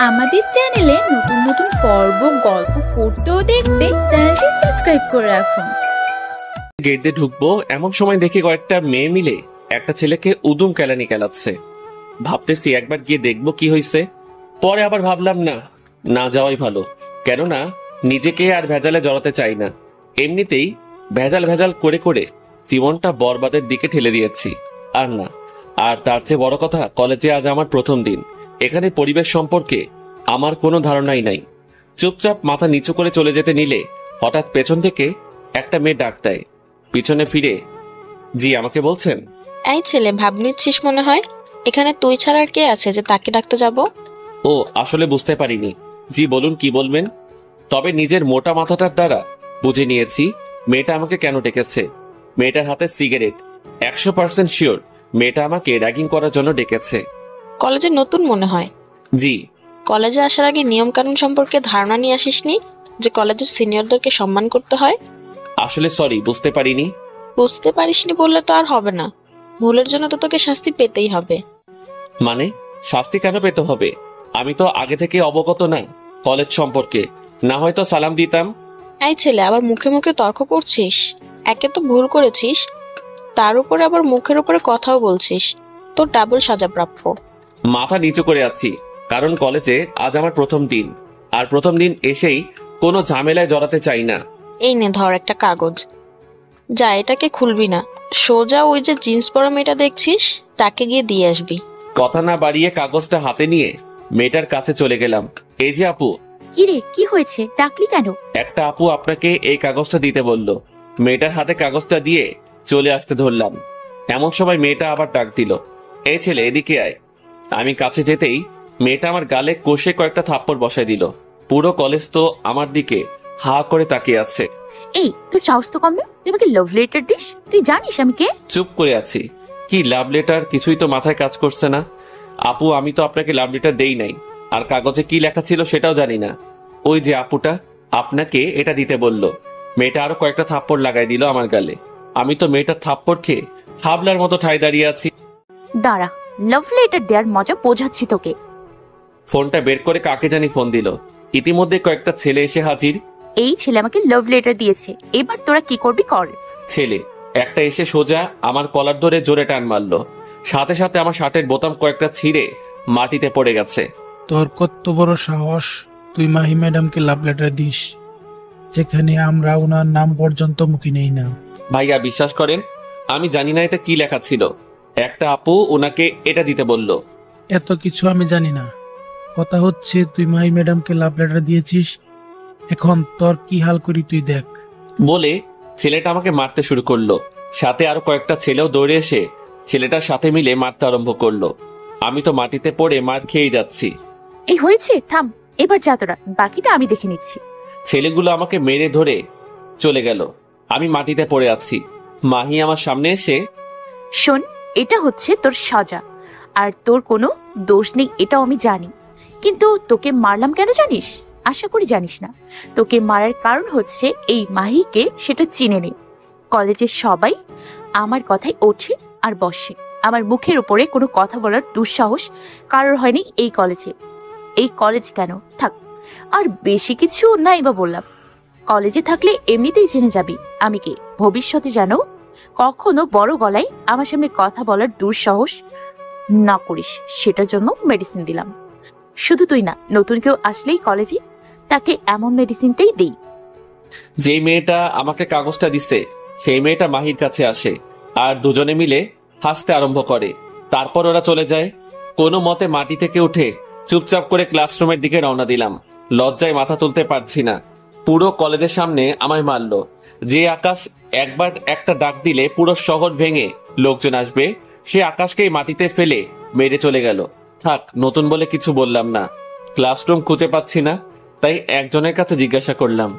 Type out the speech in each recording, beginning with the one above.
আমাদের চ্যানেলে নতুন নতুন পর্ব গল্প পড়তে ও দেখতে চ্যানেলটি সাবস্ক্রাইব করে রাখুন। গেট দিয়ে ঢুকবো এমন সময় দেখি কয়েকটা মেয়ে মিলে একটা ছেলেকে উদুম কেলানি কেলাচ্ছে। ভাবতেছি একবার গিয়ে দেখবো কি হয়েছে। পরে আবার ভাবলাম না, না যাওয়াই ভালো। কেননা নিজেকে আর ভেজালে জড়াতে চাই না। এমনিতেই ভেজাল ভেজাল করে করে জীবনটা বরবাদের দিকে ঠেলে দিয়েছি। আর না, আর তার চেয়ে বড় কথা, কলেজে আজ আমার প্রথম দিন। এখানে পরিবেশ সম্পর্কে আমার কোনো ধারণাই নাই। চুপচাপ মাথা নিচু করে চলে যেতে নিলে হঠাৎ পেছন থেকে একটা মেয়ে ডাক দেয়। পিছনে ফিরে, জি আমাকে বলছেন? এই ছেলে, ভাব নিচ্ছিস মনে হয়। এখানে তুই ছাড়া আর কে আছে যে তাকে ডাকতে যাব? ও, আসলে বুঝতে পারিনি। জি বলুন, কি বলবেন? তবে নিজের মোটা মাথাটার দ্বারা বুঝে নিয়েছি মেয়েটা আমাকে কেন ডেকেছে। মেয়েটার হাতে সিগারেট। 100% শিওর মেয়েটা আমাকে র্যাগিং করার জন্য ডেকেছে। কলেজে নতুন মনে হয়। জি। কলেজে আসার আগে নিয়ম কানুন সম্পর্কে ধারণা নিয়ে আসিসনি যে কলেজের সিনিয়রদেরকে সম্মান করতে হয়? আসলে সরি, বুঝতে পারিনি। বুঝতে পারিসনি বললে তো আর হবে না। ভুলের জন্য তো তোকে শাস্তি পেতেই হবে। মানে শাস্তি কেন পেতে হবে? আমি তো আগে থেকে অবগত না কলেজ সম্পর্কে, না হয়তো সালাম দিতাম। এই ছেলে, আবার মুখে মুখে তর্ক করছিস। একে তো ভুল করেছিস, তার উপরে আবার মুখের উপরে কথাও বলছিস। তোর ডাবল সাজা প্রাপ্য। মাথা নিচু করে আছি, কারণ কলেজে আজ আমার প্রথম দিন। আর প্রথম দিন এসেই কোনো ঝামেলায় জড়াতে চাই না। এই নে ধর একটা কাগজ। যা, এটাকে খুলবি না, সোজা ওই যে জিন্স পরা মেয়েটা দেখছিস তাকে গিয়ে দিয়ে আসবি। কথা না বাড়িয়ে কাগজটা হাতে নিয়ে মেয়েটার কাছে চলে গেলাম। এই যে আপু। কি রে, কি হয়েছে? ডাকলি কেন? একটা আপু আপনাকে এই কাগজটা দিতে বলল। মেয়েটার হাতে কাগজটা দিয়ে চলে আসতে ধরলাম। এমন সময় মেয়েটা আবার ডাক দিল, এই ছেলে এদিকে আয়। আমি কাছে যেতেই মেয়েটা আমার গালে কষে কয়েকটা থাপ্পড় বসায় দিল। পুরো কলেজ তো আমার দিকে হা করে তাকিয়ে আছে। এই, তোর সাহস তো কম না, তুই আমাকে লাভ লেটার দিস? তুই জানিস আমি কে? চুপ করে আছি। কি লাভ লেটার? কিছুই তো মাথায় কাজ করছে না। আপু, আমি তো আপনাকে লাভ লেটার দেই নাই, আর কাগজে কি লেখা ছিল সেটাও জানি না। ওই যে আপুটা আপনাকে এটা দিতে বলল। মেয়েটা আরো কয়েকটা থাপ্পড় লাগাই দিল আমার গালে। আমি তো মেয়েটার থাপ্পড় খেয়ে হাবলার মতো ঠায় দাঁড়িয়ে আছি। দাঁড়া, লাভ লেটার দেওয়ার মজা বোঝাচ্ছি তোকে। ফোনটা বের করে কাকে জানি ফোন দিল। ইতিমধ্যে কয়েকটা ছেলে এসে হাজির। এই ছেলে আমাকে লাভ লেটার দিয়েছে, এবার তোরা কি করবি কর। ছেলে একটা এসে সোজা আমার কলার ধরে জোরে টান মারলো। সাথে সাথে আমার শার্টের বোতাম কয়েকটা ছিঁড়ে মাটিতে পড়ে গেছে। তোর কত বড় সাহস, তুই মাহি ম্যাডামকে লাভ লেটার দিস, যেখানে আমরা ওনার নাম পর্যন্ত মুখে নেই না। ভাইয়া বিশ্বাস করেন, আমি জানি না এটা কি লেখা ছিল। একটা আপু ওনাকে এটা দিতে বলল। এত কিছু আমি জানি না, কথা হচ্ছে তুই মাহি ম্যাডামকে লাভ লেটার দিয়েছিস। এখন তোর কি হাল করি তুই দেখ। বলে ছেলেটা আমাকে মারতে শুরু করলো। সাথে আরো কয়েকটা ছেলেও দৌড়ে এসে ছেলেটার সাথে মিলে মারতে আরম্ভ করলো। আমি তো মাটিতে পড়ে মার খেয়েই যাচ্ছি। এই হয়েছে, থাম, এবার যা তোরা, বাকিটা আমি দেখে নিচ্ছি। ছেলেগুলো আমাকে মেরে ধরে চলে গেল। আমি মাটিতে পড়ে আছি। মাহি আমার সামনে এসে, শোন, এটা হচ্ছে তোর সাজা। আর তোর কোনো দোষ নেই এটাও আমি জানি, কিন্তু তোকে মারলাম কেন জানিস? আশা করি জানিস না। তোকে মারার কারণ হচ্ছে এই মাহিকে সেটা চিনে নে। কলেজের সবাই আমার কথায় ওঠে আর বসে। আমার মুখের উপরে কোনো কথা বলার দুঃসাহস কারোর হয়নি এই কলেজে। এই কলেজ কেন, থাক, আর বেশি কিছু নাই বা বললাম। কলেজে থাকলে এমনিতেই জেনে যাবি আমি কে। ভবিষ্যতে যেন কখনো বড় গলায় আমার সামনে কথা বলার দুঃসাহস না করিস, সেটার জন্য মেডিসিন দিলাম। শুধু তুই না, নতুন কেউ আসলেই কলেজে তাকে এমন মেডিসিনটাই দেই। যেই মেয়েটা আমাকে কাগজটা দিছে সেই মেয়েটা মাহির কাছে আসে আর দুজনে মিলে হাসতে আরম্ভ করে। তারপর ওরা চলে যায়। কোনো মতে মাটি থেকে উঠে চুপচাপ করে ক্লাসরুমের দিকে রওনা দিলাম। লজ্জায় মাথা তুলতে পারছি না। পুরো কলেজের সামনে আমায় মারলো। যে আকাশ একবার একটা ডাক দিলে পুরো শহর ভেঙে লোকজন আসবে, সে আকাশকেই মাটিতে ফেলে মেরে চলে গেল। থাক, নতুন বলে কিছু বললাম না। ক্লাসরুম খুঁজে পাচ্ছি না, তাই একজনের কাছে জিজ্ঞাসা করলাম,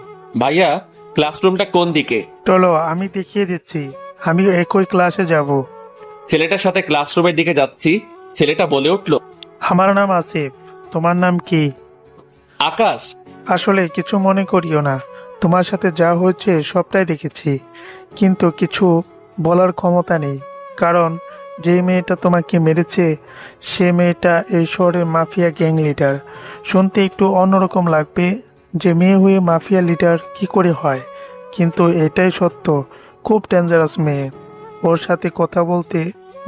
ভাইয়া ক্লাসরুমটা কোন দিকে? চলো আমি দেখিয়ে দিচ্ছি, আমি একই ক্লাসে যাব। ছেলেটার সাথে ক্লাসরুমের দিকে যাচ্ছি। ছেলেটা বলে উঠল, আমার নাম আসিফ, তোমার নাম কি? আকাশ। আসলে কিছু মনে করিও না, তোমার সাথে যা হয়েছে সবটাই দেখেছি, কিন্তু কিছু বলার ক্ষমতা নেই, কারণ যে মেয়েটা তোমাকে মেরেছে সে মেয়েটা এই শহরের মাফিয়া গ্যাং লিডার। শুনতে একটু অন্যরকম লাগবে যে মেয়ে হয়ে মাফিয়া লিডার কি করে হয়, কিন্তু এটাই সত্য। খুব ডেঞ্জারাস মেয়ে। ওর সাথে কথা বলতে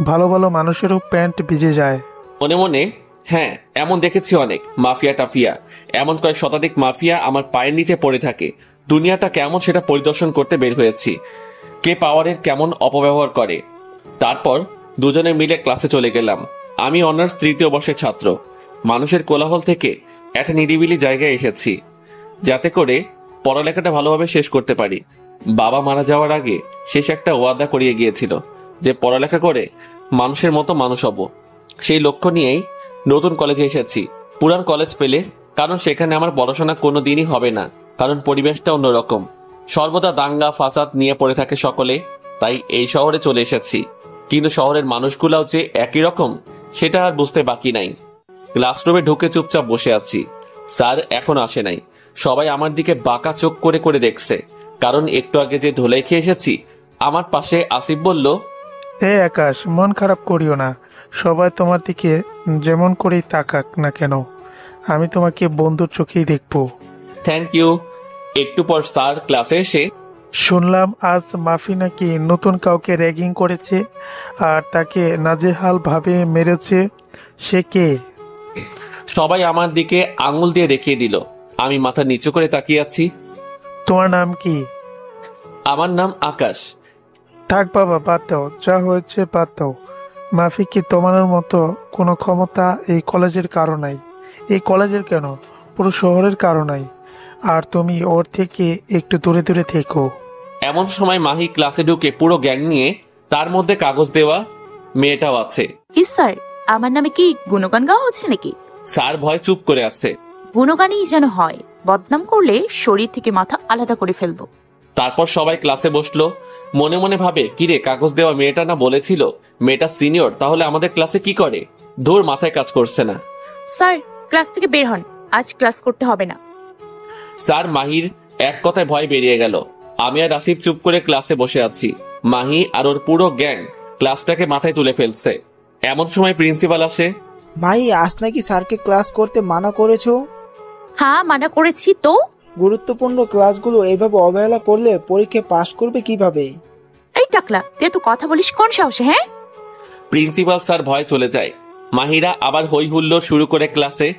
ভালো ভালো মানুষেরও প্যান্ট ভিজে যায়। মনে মনে হ্যাঁ, এমন দেখেছি অনেক মাফিয়া টাফিয়া। এমন কয়েক শতাধিক মাফিয়া আমার পায়ের নিচে পড়ে থাকে। দুনিয়াটা কেমন সেটা পরিদর্শন করতে বের হয়েছি, কে পাওয়ারের কেমন অপব্যবহার করে। তারপর দুজনে মিলে ক্লাসে চলে গেলাম। আমি অনার্স তৃতীয় বর্ষের ছাত্র। মানুষের কোলাহল থেকে একটা নিরিবিলি জায়গায় এসেছি যাতে করে পড়ালেখাটা ভালোভাবে শেষ করতে পারি। বাবা মারা যাওয়ার আগে শেষ একটা ওয়াদা করিয়ে গিয়েছিল যে পড়ালেখা করে মানুষের মতো মানুষ হব। সেই লক্ষ্য নিয়েই নতুন কলেজে এসেছি, পুরান কলেজ পেলে, কারণ সেখানে আমার পড়াশোনা কোনো দিনই হবে না, কারণ পরিবেশটা অন্যরকম। সর্বদা দাঙ্গা ফাসাদ নিয়ে পড়ে থাকে সকলে, তাই এই শহরে চলে এসেছি। কিন্তু শহরের মানুষগুলাও যে একই রকম সেটা আর বুঝতে বাকি নাই। ক্লাসরুমে ঢুকে চুপচাপ বসে আছি। স্যার এখন আসে নাই। সবাই আমার দিকে বাঁকা চোখ করে করে দেখছে, কারণ একটু আগে যে ধুলাই খেয়ে এসেছি। আমার পাশে আসিফ বলল, আকাশ, মন খারাপ করিও না। সবাই তোমার দিকে যেমন করেই তাকাক না কেন, আমি তোমাকে বন্ধুর চোখেই দেখবো। Thank you. একটু পর স্যার ক্লাসে এসে, শুনলাম আজ মাফি নাকি নতুন কাউকে র্যাগিং করেছে আর তাকে নাজেহাল ভাবে মেরেছে। সে কে? সবাই আমার দিকে আঙুল দিয়ে দেখিয়ে দিল। আমি মাথা নিচু করে তাকিয়ে আছি। তোমার নাম কি? আমার নাম আকাশ। থাক বাবা, বাদ দাও, যা হয়েছে বাদ দাও। মাফিকে তোমার মতো কোনো ক্ষমতা এই কলেজের কারো নাই। এই কলেজের কেন, পুরো শহরের কারো নাই। আর তুমি ওর থেকে একটু দূরে দূরে থেকো। এমন সময় মাহি ক্লাসে ঢুকে পুরো গ্যাং নিয়ে, তার মধ্যে কাগজ দেওয়া মেয়েটাও আছে। কি স্যার, আমার নামে কি গুণগান গাওয়া হচ্ছে নাকি? স্যার ভয় চুপ করে আছে। গুণগানই যেন হয়, বদনাম করলে শরীর থেকে মাথা আলাদা করে ফেলবো। তারপর সবাই ক্লাসে বসলো। মনে মনে ভাবে, কিরে কাগজ দেওয়া মেয়েটা না বলেছিল মেয়েটা সিনিয়র, তাহলে আমাদের ক্লাসে কি করে? দূর, মাথায় কাজ করছে না। স্যার ক্লাস থেকে বের হন, আজ ক্লাস করতে হবে না। স্যার মাহির এক কথায় ভয় বেরিয়ে গেল। আমি আর আসিফ চুপ করে ক্লাসে বসে আছি। মাহি আর ওর পুরো গ্যাং ক্লাসটাকে মাথায় তুলে ফেলছে। এমন সময় প্রিন্সিপাল আসে। মাহি, আজ নাকি স্যারকে ক্লাস করতে মানা করেছো? হ্যাঁ মানা করেছি তো। গুরুত্বপূর্ণ ক্লাসগুলো এইভাবে অবহেলা করলে পরীক্ষায় পাশ করবে কিভাবে? এই টাকলা, তুই তো কথা বলিস কোন সাহসে? হ্যাঁ, প্রিন্সিপাল স্যার ভয় চলে যায়। মাহিরা আবার হই হুল্লোড় শুরু করে ক্লাসে।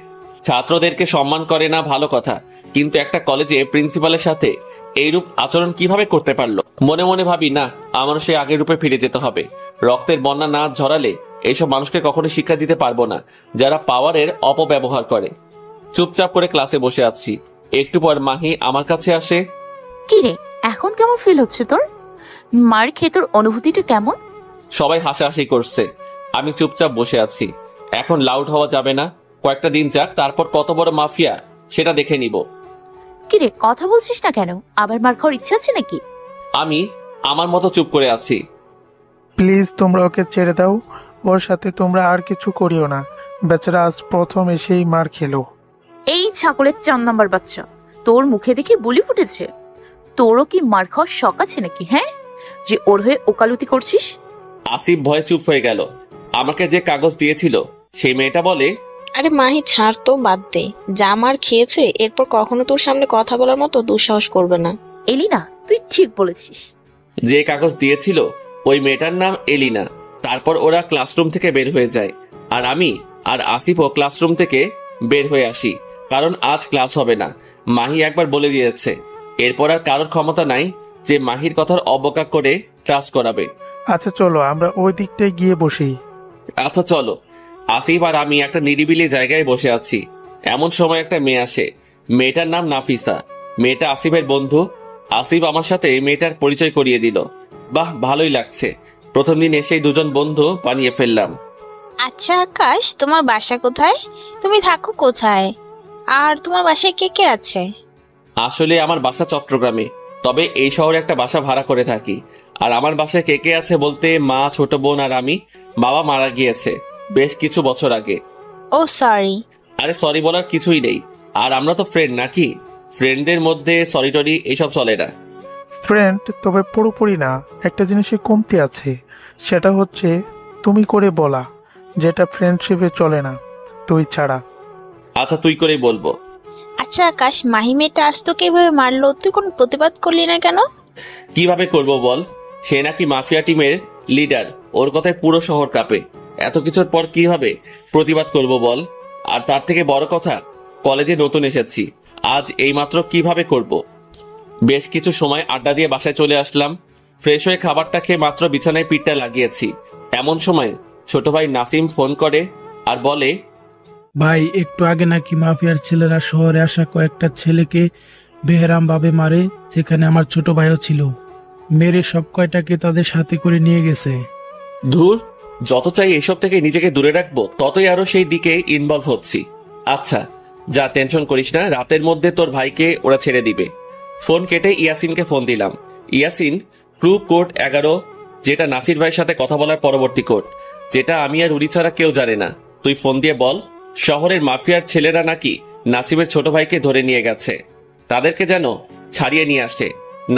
ছাত্রদেরকে সম্মান করে না ভালো কথা, কিন্তু একটা কলেজে প্রিন্সিপালের সাথে এইরূপ আচরণ কিভাবে করতে পারলো? মনে মনে ভাবি, না, আমার সেই আগের রূপে ফিরে যেতে হবে। রক্তের বন্যা না ঝরালে এইসব মানুষকে কখনো শিক্ষা দিতে পারবো না, যারা পাওয়ারের অপব্যবহার করে। চুপচাপ করে ক্লাসে বসে আছি। একটু পর মাহি আমার কাছে আসে। কি রে, এখন কেমন ফিল হচ্ছে তোর? মার খেয়ে তোর অনুভূতিটা কেমন? সবাই হাসাহাসি করছে। আমি চুপচাপ বসে আছি। এখন লাউড হওয়া যাবে না, কয়েকটা দিন যাক, তারপর কত বড় মাফিয়া সেটা দেখে নিব। কি রে, কথা বলছিস না কেন? আবার মার খাওয়ার ইচ্ছা আছে নাকি? আমি আমার মতো চুপ করে আছি। প্লিজ তোমরা ওকে ছেড়ে দাও। ওর সাথে তোমরা আর কিছু করিও না। বেচারা আজ প্রথম এসেই মার খেলো। এই ছাগলের 4 নাম্বার বাচ্চা, তোর মুখে দেখে বুলি ফুটেছে। তোরও কি মার খাওয়ার শখ আছে নাকি? হ্যাঁ, যে ওর হয়ে ওকালতি করছিস? আসিফ ভয়ে চুপ হয়ে গেল। আমাকে যে কাগজ দিয়েছিল সেই মেয়েটা বলে, আরে মাহি, ছাড় তো, বাদ দে। যা মার খেয়েছে, এরপর কখনো তোর সামনে কথা বলার মতো দুঃসাহস করবে না। এলিনা, তুই ঠিক বলেছিস। যে কাগজ দিয়েছিল ওই মেয়েটার নাম এলিনা। তারপর ওরা ক্লাসরুম থেকে বের হয়ে যায়, আর আমি আর আসিফও ক্লাসরুম থেকে বের হয়ে আসি, কারণ আজ ক্লাস হবে না। মাহি একবার বলে দিয়েছে, এরপর আর কারোর ক্ষমতা নাই যে মাহির কথার অবজ্ঞা করে ক্লাস করাবে। আচ্ছা চলো আমরা ওই দিকটায় গিয়ে বসি। আচ্ছা চলো। আসিফ আর আমি একটা নিরিবিলি জায়গায় বসে আছি। এমন সময় একটা মেয়ে আসে। মেয়েটার নাম নাফিসা। মেয়েটা আসিফের বন্ধু। আসিফ আমার সাথে মেয়েটার পরিচয় করিয়ে দিল। বাহ, ভালোই লাগছে। প্রথম দিন এসেই দুজন বন্ধু বানিয়ে ফেললাম। আচ্ছা আকাশ, তোমার বাসা কোথায়? তুমি থাকো কোথায়? আর তোমার বাসায় কে কে আছে? আসলে আমার বাসা চট্টগ্রামে, তবে এই শহরে একটা বাসা ভাড়া করে থাকি। আর আমার বাসায় কে কে আছে বলতে, মা, ছোট বোন আর আমি। বাবা মারা গিয়েছে বেশ কিছু বছর আগে। ও সরি। আরে সরি বলার কিছুই নেই। আর আমরা তো ফ্রেন্ড নাকি? ফ্রেন্ডদের মধ্যে সরি টরি এইসব চলে না। ফ্রেন্ড, তবে পুরোপুরি না। একটা জিনিসের কমতি আছে, সেটা হচ্ছে তুমি করে বলা, যেটা ফ্রেন্ডশিপে চলে না, তুই ছাড়া। আচ্ছা তুই করেই বলবো। আচ্ছা আকাশ, মাহি মেয়েটা আজ তোকে এভাবে মারলো, তুই কোনো প্রতিবাদ করলি না কেন? কিভাবে করব বল? সে নাকি মাফিয়া টিমের লিডার, ওর কথায় পুরো শহর কাঁপে। এত কিছুর পর কিভাবে প্রতিবাদ করব বল? আর তার থেকে বড় কথা, কলেজে নতুন এসেছি, আজ এইমাত্র কিভাবে করব? বেশ কিছু সময় আড্ডা দিয়ে বাসায় চলে আসলাম। ফ্রেশ হয়ে খাবারটা খেয়ে মাত্র বিছানায় পিঠটা লাগিয়েছি, এমন সময় ছোট ভাই নাসিম ফোন করে আর বলে, ভাই, একটু আগে নাকি মাফিয়ার ছেলেরা শহরে আসা কয়েকটা ছেলেকে বেহেরাম ভাবে মারে, যেখানে আমার ছোট ভাইও ছিল। মেরে সব কয়টাকে তাদের সাথে করে নিয়ে গেছে। ধুর, যত চাই এসব থেকে নিজেকে দূরে রাখবো ততই আরো সেই দিকে ইনভলভ হচ্ছি। আচ্ছা যা, টেনশন করিস না, রাতের মধ্যে তোর ভাইকে ওরা ছেড়ে দিবে। ফোন কেটে ইয়াসিনকে ফোন দিলাম। ইয়াসিন, ক্রু কোড 11, যেটা নাসির ভাইয়ের সাথে কথা বলার পরবর্তী কোড, যেটা আমি আর উনি ছাড়া কেউ জানে না। তুই ফোন দিয়ে বল শহরের মাফিয়ার ছেলেরা নাকি নাসিমের ছোট ভাইকে ধরে নিয়ে গেছে, তাদেরকে যেন ছাড়িয়ে নিয়ে আসে।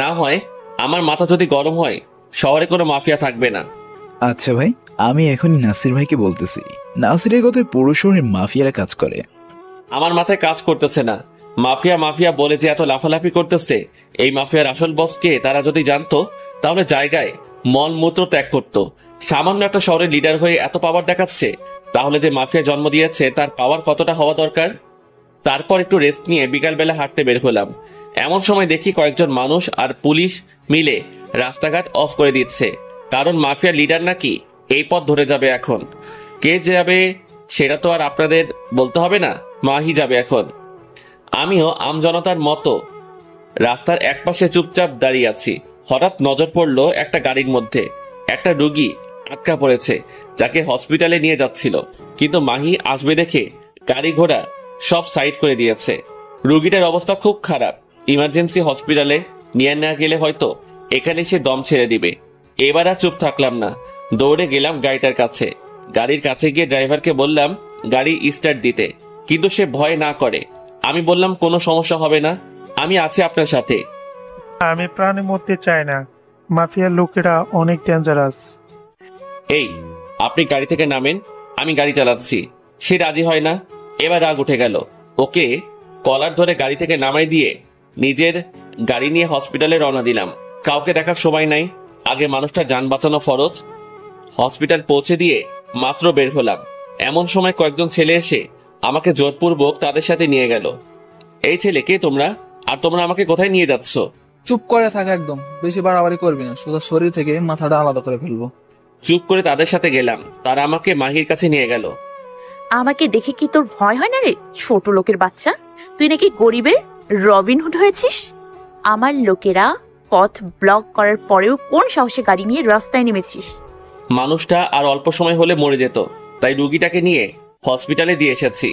না হয় আমার মাথা যদি গরম হয়, শহরে কোনো মাফিয়া থাকবে না। আচ্ছা ভাই, আমি এখনই নাসির ভাইকে বলতেছি। নাসিরের কথায় পুরো শহরে মাফিয়ারা কাজ করে। আমার মাথায় কাজ করতেছে না। মাফিয়া মাফিয়া বলে যে এত লাফালাফি করতেছে, এই মাফিয়ার আসল বসকে তারা যদি জানতো তাহলে জায়গায় মলমূত্র ত্যাগ করত। সামান্য একটা শহরের লিডার হয়ে এত পাওয়ার দেখাচ্ছে, তাহলে যে মাফিয়া জন্ম দিয়েছে তার পাওয়ার কতটা হওয়া দরকার। তারপর একটু রেস্ট নিয়ে বিকালবেলা হাঁটতে বের হলাম। এমন সময় দেখি কয়েকজন মানুষ আর পুলিশ মিলে রাস্তাঘাট অফ করে দিচ্ছে, কারণ মাফিয়ার লিডার নাকি এই পথ ধরে যাবে। এখন কে যাবে সেটা তো আর আপনাদের বলতে হবে না, মাহি যাবে এখন। আমিও আমজনতার মতো রাস্তার একপাশে চুপচাপ দাঁড়িয়ে আছি। হঠাৎ নজর পড়লো একটা গাড়ির মধ্যে একটা রোগী আটকা পড়েছে, যাকে হসপিটালে নিয়ে যাচ্ছিল, কিন্তু মাহি আসবে দেখে গাড়ি ঘোড়া সব সাইড করে দিয়েছে। রোগীটার অবস্থা খুব খারাপ, ইমার্জেন্সি হসপিটালে নিয়ে না গেলে হয়তো এখানে সে দম ছেড়ে দিবে। এবার আর চুপ থাকলাম না, দৌড়ে গেলাম গাড়িটার কাছে। গাড়ির কাছে গিয়ে ড্রাইভারকে বললাম গাড়ি স্টার্ট দিতে, কিন্তু সে ভয় না করে। আমি বললাম কোনো সমস্যা হবে না, আমি আছি আপনার সাথে। আমি প্রাণে মরতে চাই না, মাফিয়ার লোকেরা অনেক ডেঞ্জারাস। এই, আপনি গাড়ি থেকে নামেন, আমি গাড়ি চালাচ্ছি। সে রাজি হয় না। এবার রাগ উঠে গেল। ওকে কলার ধরে গাড়ি থেকে নামাই দিয়ে নিজের গাড়ি নিয়ে হসপিটালে রওনা দিলাম। কাউকে দেখার সময় নাই, আগে মানুষটা যান বাঁচানো ফরজ। হসপিটাল পৌঁছে দিয়ে মাত্র বের হলাম, এমন সময় কয়েকজন ছেলে এসে আমাকে জোরপূর্বক তাদের সাথে নিয়ে গেল। এই ছেলে কে তোমরা, আর তোমরা আমাকে কোথায় নিয়ে যাচ্ছ? চুপ করে থাক, একদম বেশি বাড়াবাড়ি করবি না, শুধু শরীর থেকে মাথাটা আলাদা করে ফেলবো। চুপ করে তাদের সাথে গেলাম। তারা আমাকে মাহির কাছে নিয়ে গেল। আমাকে দেখে কি তোর ভয় হয় না রে, ছোট লোকের বাচ্চা? তুই নাকি গরিবের রবিনহুড হয়েছিস? আমার লোকেরা পথ ব্লক করার পরেও কোন সাহসে গাড়ি নিয়ে রাস্তায় নেমেছিস? মানুষটা আর অল্প সময় হলে মরে যেত, তাই রুগীটাকে নিয়ে হসপিটালে দিয়ে এসেছি।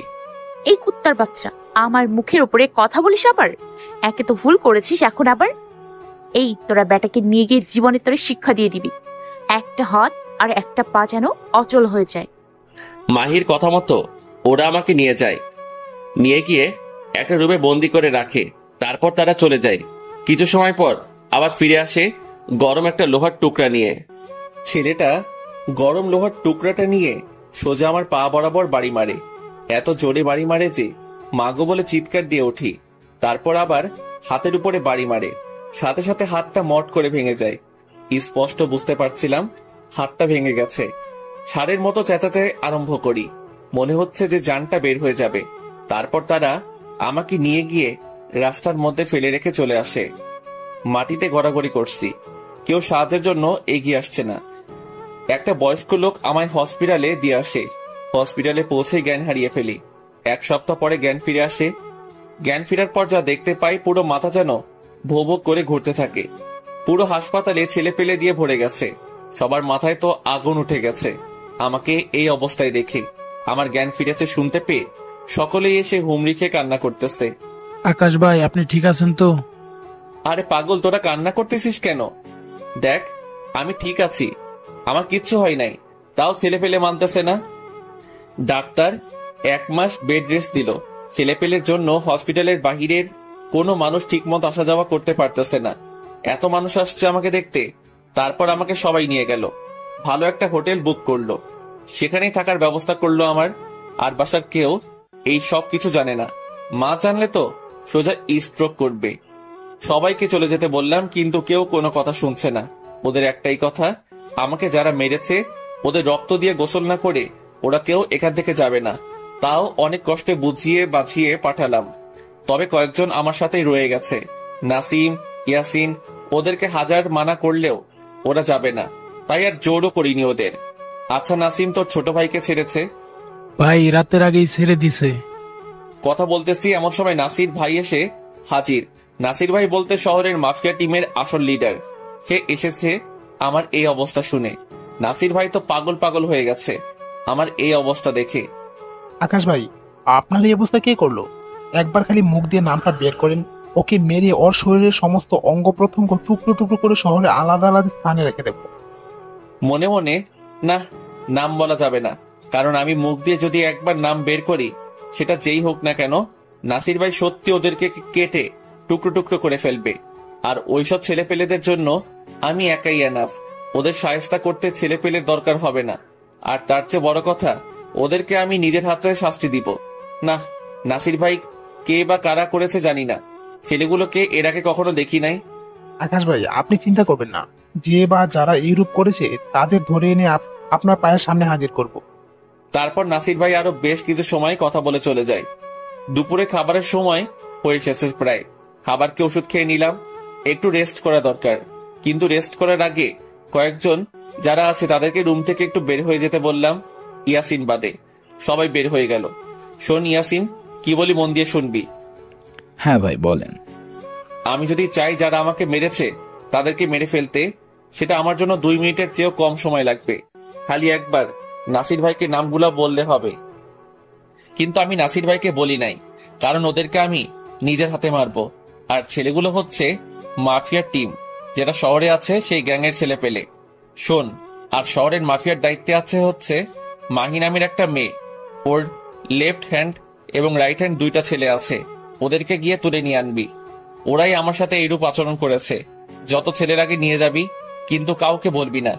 এই কুত্তার বাচ্চা, আমার মুখের উপরে কথা বলিস আবার? একে তো ভুল করেছিস, এখন আবার? এই, তোরা বেটাকে নিয়ে গিয়ে জীবনে তোরে শিক্ষা দিয়ে দিবি। একটা হাত আর একটা পা যেন অচল হয়ে যায়। মাহির কথা মতো ওরা আমাকে নিয়ে যায়, নিয়ে গিয়ে একটা রুমে বন্দি করে রাখে। তারপর তারা চলে যায়। কিছু সময় পর আবার ফিরে আসে গরম একটা লোহার টুকরা নিয়ে। ছেলেটা গরম লোহার টুকরাটা নিয়ে সোজা আমার পা বরাবর বাড়ি মারে। এত জোরে বাড়ি মারে যে মাগো বলে চিৎকার দিয়ে উঠি। তারপর আবার হাতের উপরে বাড়ি মারে, সাথে সাথে হাতটা মট করে ভেঙে যায়। স্পষ্ট বুঝতে পারছিলাম হাতটা ভেঙে গেছে। ষাঁড়ের মতো চেঁচাতে আরম্ভ করি, মনে হচ্ছে যে জানটা বের হয়ে যাবে। তারপর তারা আমাকে নিয়ে গিয়ে রাস্তার মধ্যে ফেলে রেখে চলে আসে। মাটিতে গড়াগড়ি করছি, কেউ সাহায্যের জন্য এগিয়ে আসছে না। একটা বয়স্ক লোক আমায় হসপিটালে দিয়ে আসে। হসপিটালে পৌঁছে জ্ঞান হারিয়ে ফেলি। 1 সপ্তাহ পরে জ্ঞান ফিরে আসে। জ্ঞান ফেরার পর যা দেখতে পাই, পুরো মাথা যেন ভোঁ ভোঁ করে ঘুরতে থাকে। পুরো হাসপাতালে ছেলে পেলে দিয়ে ভরে গেছে, সবার মাথায় তো আগুন উঠে গেছে। আমাকে এই অবস্থায় দেখে আমার জ্ঞান ফিরেছে শুনতে পেয়ে সকলেই এসে হুমড়ি খেয়ে কান্না করতেছে। আকাশ ভাই, আপনি ঠিক আছেন তো? আরে পাগল, তোরা কান্না করতেছিস কেন? দেখ আমি ঠিক আছি, আমার কিচ্ছু হয় নাই, তাও ছেলে পেলে মানতেছে না। ডাক্তার 1 মাস বেড রেস্ট দিল। ছেলে পেলের জন্য হসপিটালের বাহিরের কোনো মানুষ ঠিকমতো আসা যাওয়া করতে পারতেছে না। এত মানুষ আসছে আমাকে দেখতে। তারপর আমাকে সবাই নিয়ে গেল। ভালো একটা হোটেল বুক করলো, সেখানেই থাকার ব্যবস্থা করলো আমার। আর বাসার কেউ এই সব কিছু জানে না, মা জানলে তো সোজা স্ট্রোক করবে। সবাইকে চলে যেতে বললাম, কিন্তু কেউ কোনো কথা শুনছে না। ওদের একটাই কথা, আমাকে যারা মেরেছে ওদের রক্ত দিয়ে গোসল না করে ওরা কেউ এখান থেকে যাবে না। তাও অনেক কষ্টে বুঝিয়ে বাঁচিয়ে পাঠালাম, তবে কয়েকজন আমার সাথেই রয়ে গেছে। নাসিম, ইয়াসিন, ওদেরকে হাজার মানা করলেও ওরা যাবে না, তাই আর জোরও করিনি ওদের। আচ্ছা নাসিম, তোর ছোট ভাইকে ছেড়েছে? ভাই রাতের আগেই ছেড়ে দিছে। কথা বলতেছি এমন সময় নাসির ভাই এসে হাজির। নাসির ভাই বলতে শহরের মাফিয়া টিমের আসল লিডার। সে এসেছে আমার এই অবস্থা শুনে। নাসির ভাই তো পাগল পাগল হয়ে গেছে আমার এই অবস্থা দেখে। আকাশ ভাই, আপনার এই অবস্থা কে করলো? একবার খালি মুখ দিয়ে নামটা বের করেন, ওকে মেরে ওর শরীরের সমস্ত অঙ্গ প্রত্যঙ্গ টুকরো টুকরো করে শহরে আলাদা আলাদা স্থানে রেখে দেব। মনে মনে না, নাম বলা যাবে না, কারণ আমি মুখ দিয়ে যদি একবার নাম বের করি, সেটা যেই হোক না কেন, নাসির ভাই সত্যি ওদেরকে কেটে টুকরো টুকরো করে ফেলবে। আর ওইসব ছেলেপেলেদের জন্য আমি একাই এনাফ। ওদের শায়েস্তা করতে ছেলেপেলের দরকার হবে না। আর তার চেয়ে বড় কথা, ওদেরকে আমি নিজের হাতে শাস্তি দিব। না, নাসির ভাই কে বা কারা করেছে জানি না, ছেলেগুলোকে এর আগে কখনো দেখি নাই। আকাশ ভাই, আপনি চিন্তা করবেন না, যে বা যারা এইরূপ করেছে তাদের ধরে এনে আপনার পায়ের সামনে হাজির করব। তারপর নাসির ভাই আরো বেশ কিছু সময় কথা বলে চলে যায়। দুপুরে খাবারের সময় হয়ে এসেছে প্রায়। খাবারকে ওষুধ খেয়ে নিলাম, একটু রেস্ট করা দরকার। কিন্তু রেস্ট করার আগে কয়েকজন যারা আছে তাদেরকে রুম থেকে একটু বের হয়ে যেতে বললাম, ইয়াসিন বাদে। সবাই বের হয়ে গেল। শোন ইয়াসিন, কি বলি মন দিয়ে শুনবি। হ্যাঁ ভাই বলেন। আমি যদি চাই যারা আমাকে মেরেছে তাদেরকে মেরে ফেলতে, সেটা আমার জন্য 2 মিনিটের চেয়েও কম সময় লাগবে। খালি একবার নাসির ভাইকে নামগুলো বললে হবে। কিন্তু আমি নাসির ভাইকে বলি নাই, কারণ ওদেরকে আমি নিজের হাতে মারবো। আর ছেলেগুলো হচ্ছে মাফিয়ার টিম, যেটা শহরে আছে সেই গ্যাংয়ের ছেলে পেলে। শোন, আর শহরের মাফিয়ার দায়িত্বে আছে হচ্ছে মাহি নামের একটা মেয়ে। ওর লেফট হ্যান্ড এবং রাইট হ্যান্ড 2টা ছেলে আছে। ওদেরকে গিয়ে তুলে নিয়ে আনবি। ওরাই আমার সাথে এইরূপ আচরণ করেছে। যত ছেলের আগে নিয়ে যাবি, কিন্তু কাউকে বলবি না।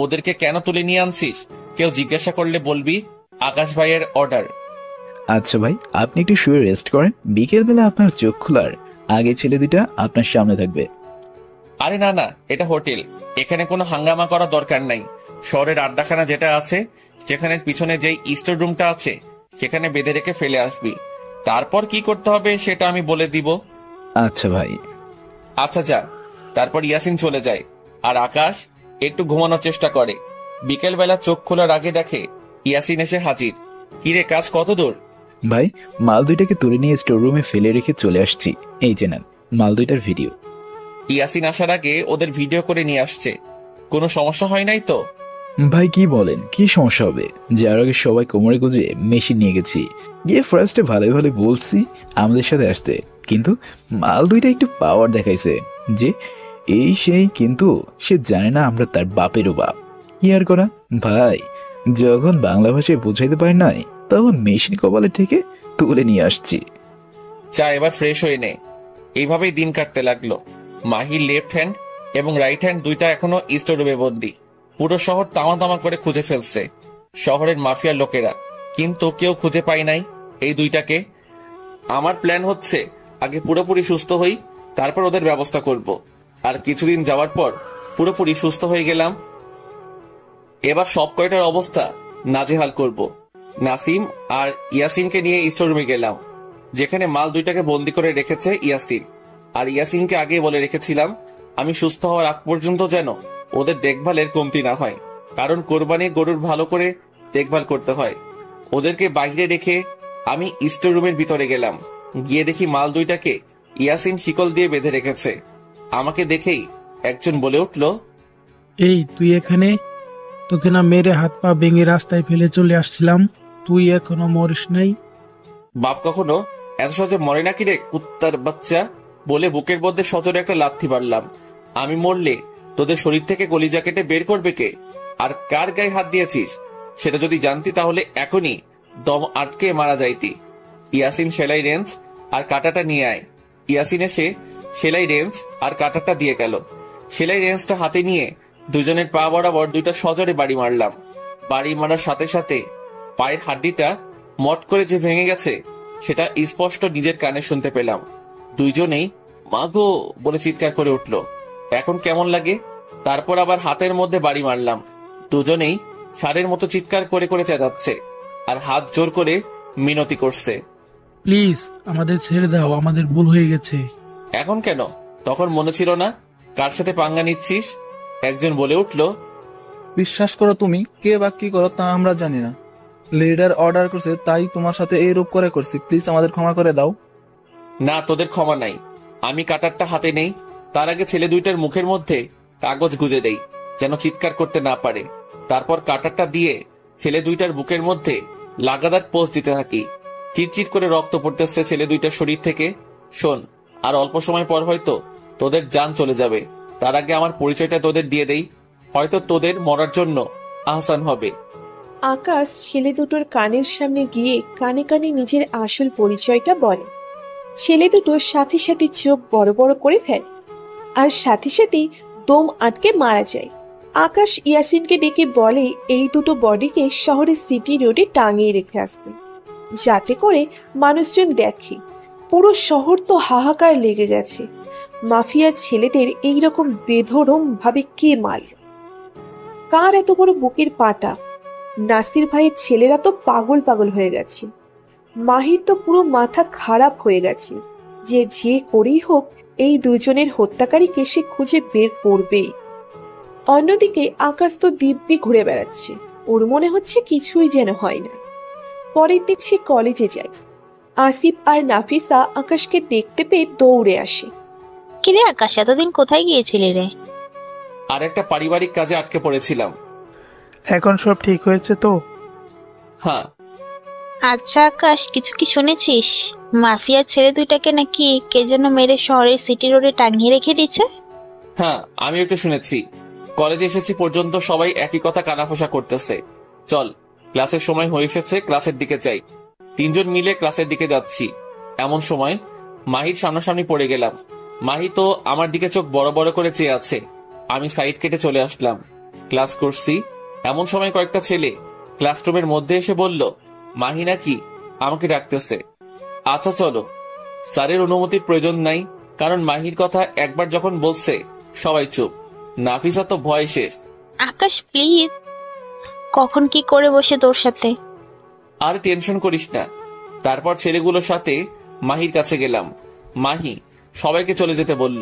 ওদেরকে কেন তুলে নিয়ে আনছিস কেউ জিজ্ঞাসা করলে বলবি আকাশ ভাইয়ের অর্ডার। আচ্ছা ভাই, আপনি একটু শুয়ে রেস্ট করেন, বিকেল বেলা আপনার চোখ খোলার আগে ছেলে দুইটা আপনার সামনে থাকবে। আরে না না, এটা হোটেল, এখানে কোনো হাঙ্গামা করা দরকার নাই। শহরের আড্ডাখানা যেটা আছে সেখানের পিছনে যেই স্টোর রুমটা আছে সেখানে বেঁধে রেখে ফেলে আসবি। তারপর কি করতে হবে সেটা আমি বলে দিব। আচ্ছা ভাই। আচ্ছা যা। তারপর ইয়াসিন চলে যায়, আর আকাশ একটু ঘুমানোর চেষ্টা করে। বিকেল বেলা চোখ খোলার আগে দেখে ইয়াসিন এসে হাজির। কিরে, কাজ কত দূর? ভাই, মাল দুইটাকে তুলে নিয়ে স্টোর রুমে ফেলে রেখে চলে আসছি। এই যে নেন মাল দুইটার ভিডিও। ইয়াসিন আসার আগে ওদের ভিডিও করে নিয়ে আসছে। কোনো সমস্যা হয় নাই তো? ভাই কি বলেন, কি সমস্যা হবে? যার আগে সবাই কোমরে গুজে মেশিন নিয়ে গেছি, গিয়ে ফার্স্টে ভালোই ভালো বলছি আমাদের সাথে আসতে, কিন্তু মাল দুইটা একটু পাওয়ার দেখাইছে যে এই সেই, কিন্তু সে জানে না আমরা তার বাপেরও বাপ। কি আর করা ভাই, যখন বাংলা ভাষায় বুঝাইতে পারি নাই তখন মেশিন কপালে থেকে তুলে নিয়ে আসছি। চা, এবার ফ্রেশ হয়ে নে। এইভাবেই দিন কাটতে লাগলো। মাহির লেফট হ্যান্ড এবং রাইট হ্যান্ড 2টা এখনো স্টোর রুমে বন্দি। পুরো শহর তামা তামা করে খুঁজে ফেলছে শহরের মাফিয়ার লোকেরা, কিন্তু কেউ খুঁজে পায় নাই এই 2টাকে। আমার প্ল্যান হচ্ছে আগে পুরোপুরি সুস্থ হই, তারপর ওদের ব্যবস্থা করব। আর কিছুদিন যাওয়ার পর পুরোপুরি সুস্থ হয়ে গেলাম, এবার সব কয়টার অবস্থা নাজেহাল করব। নাসিম আর ইয়াসিনকে নিয়ে স্টোর রুমে গেলাম, যেখানে মাল 2টাকে বন্দি করে রেখেছে ইয়াসিন। আর ইয়াসিনকে আগে বলে রেখেছিলাম আমি সুস্থ হওয়ার আগ পর্যন্ত যেন ওদের দেখভালের কমতি না হয়, কারণ কোরবানির গরুর ভালো করে দেখভাল করতে হয়। ওদেরকে বাইরে রেখে আমি স্টোর রুমের ভিতরে গেলাম। গিয়ে দেখি মাল 2টাকে ইয়াসিন শিকল দিয়ে বেঁধে রেখেছে। আমাকে দেখেই একজন বলে উঠল, এই তুই এখানে? তোকে না মেরে হাত পা ভেঙে রাস্তায় ফেলে চলে আসছিলাম, তুই এখনো মরিস নাই? বাপ কখনো এত সহজে মরে নাকি রে কুত্তার বাচ্চা, বলে বুকের মধ্যে সজোরে একটা লাথি মারলাম। আমি মরলে তোদের শরীর থেকে কলিজা কেটে বের করবে কে? আর কার গায়ে হাত দিয়েছিস সেটা যদি জানতি তাহলে এখনই দম আটকে মারা যাইতি। ইয়াসিন সেলাই রেঞ্জ আর কাঁটাটা নিয়ে আয়। ইয়াসিন এসে সেলাই রেঞ্জ আর কাঁটাটা দিয়ে গেল। সেলাই রেঞ্জটা হাতে নিয়ে দুজনের পা বরাবর দুইটা সজোরে বাড়ি মারলাম। বাড়ি মারার সাথে সাথে পায়ের হাড্ডিটা মট করে যে ভেঙে গেছে সেটা স্পষ্ট নিজের কানে শুনতে পেলাম। দুইজনেই মা গো বলে চিৎকার করে উঠল। এখন কেমন লাগে? তারপর আবার হাতের মধ্যে বাড়ি মারলাম। দুজনেই ষাঁড়ের মতো চিৎকার করে করে চেঁচাচ্ছে আর হাত জোর করে মিনতি করছে। প্লিজ আমাদের ছেড়ে দাও, আমাদের ভুল হয়ে গেছে। এখন কেন? তখন মনে ছিল না কার সাথে পাঙ্গা নিচ্ছিস? একজন বলে উঠল, বিশ্বাস করো, তুমি কে বা কি করো তা আমরা জানি না। লিডার অর্ডার করছে তাই তোমার সাথে এই রূপ করে করছি, প্লিজ আমাদের ক্ষমা করে দাও। না, তোদের ক্ষমা নাই। আমি কাটারটা হাতে নেই, তার আগে ছেলে দুইটার মুখের মধ্যে কাগজ গুজে দেই যেন চিৎকার করতে না পারে। তারপর কাটারটা দিয়ে ছেলে দুইটার বুকের মধ্যে লাগাতার পোজ দিতে থাকি। চিটচিট করে রক্ত পড়তেছে ছেলে দুইটার শরীর থেকে। শোন, আর অল্প সময় পর হয়তো তোদের জান চলে যাবে। তার আগে আমার পরিচয়টা তোদের দিয়ে দেই, হয়তো তোদের মরার জন্য আহসান হবে। আকাশ ছেলে দুটোর কানের সামনে গিয়ে কানে কানে নিজের আসল পরিচয়টা বলে। ছেলে দুটোর সাথে সাথে চোখ বড় বড় করে ফেলে আর সাথে সাথে দম আটকে মারা যায়। আকাশ ইয়াসিনকে ডেকে বলে এই দুটো বডিকে শহরের সিটি রোডে টাঙিয়ে রেখে আসতে, যাতে করে মানুষজন দেখে। পুরো শহর তো হাহাকার লেগে গেছে, মাফিয়ার ছেলেদের এইরকম বেধরম ভাবে কে মারল, কার এত বড় বুকের পাটা। নাসির ভাইয়ের ছেলেরা তো পাগল পাগল হয়ে গেছে। মাহির তো পুরো মাথা খারাপ হয়ে গেছে যে করেই হোক এই দুজনের হত্যাকারীকে সে খুঁজে বের করবে। অন্যদিকে আকাশ তো দিব্যি ঘুরে বেড়াচ্ছে, ওর মনে হচ্ছে কিছুই যেন হয় না। পরের দিন সে কলেজে যায়। আসিফ আর নাফিসা আকাশকে দেখতে পেয়ে দৌড়ে আসে। কিরে আকাশ, এতদিন কোথায় গিয়েছিলি রে? আর একটা পারিবারিক কাজে আটকে পড়েছিলাম। এখন সব ঠিক হয়েছে তো? হ্যাঁ। আচ্ছা আকাশ, কিছু কি শুনেছিস? মাফিয়ার ছেলে দুইটাকে নাকি কে যেন মেরে শহরের সিটি রোডে টাঙিয়ে রেখে দিচ্ছে। হ্যাঁ, আমি একটু শুনেছি। কলেজে এসেছি পর্যন্ত সবাই একই কথা কানাফোসা করতেছে। চল, ক্লাসের সময় হয়ে এসেছে, ক্লাসের দিকে যাই। তিনজন মিলে ক্লাসের দিকে যাচ্ছি। এমন সময় মাহির সামনাসামনি পড়ে গেলাম। মাহি তো আমার দিকে চোখ বড় বড় করে চেয়ে আছে। আমি সাইড কেটে চলে আসলাম। ক্লাস করছি, এমন সময় কয়েকটা ছেলে ক্লাসরুমের মধ্যে এসে বলল মাহি নাকি আমাকে ডাকতেছে। আচ্ছা চলো। স্যারের অনুমতির প্রয়োজন নাই, কারণ মাহির কথা একবার যখন বলছে সবাই চুপ। নাফিসা তো ভয় শেষ। আকাশ প্লিজ, কখন কি করে বসে তোর সাথে। আর টেনশন করিস না। তারপর ছেলেগুলোর সাথে মাহির কাছে গেলাম। মাহি সবাইকে চলে যেতে বলল।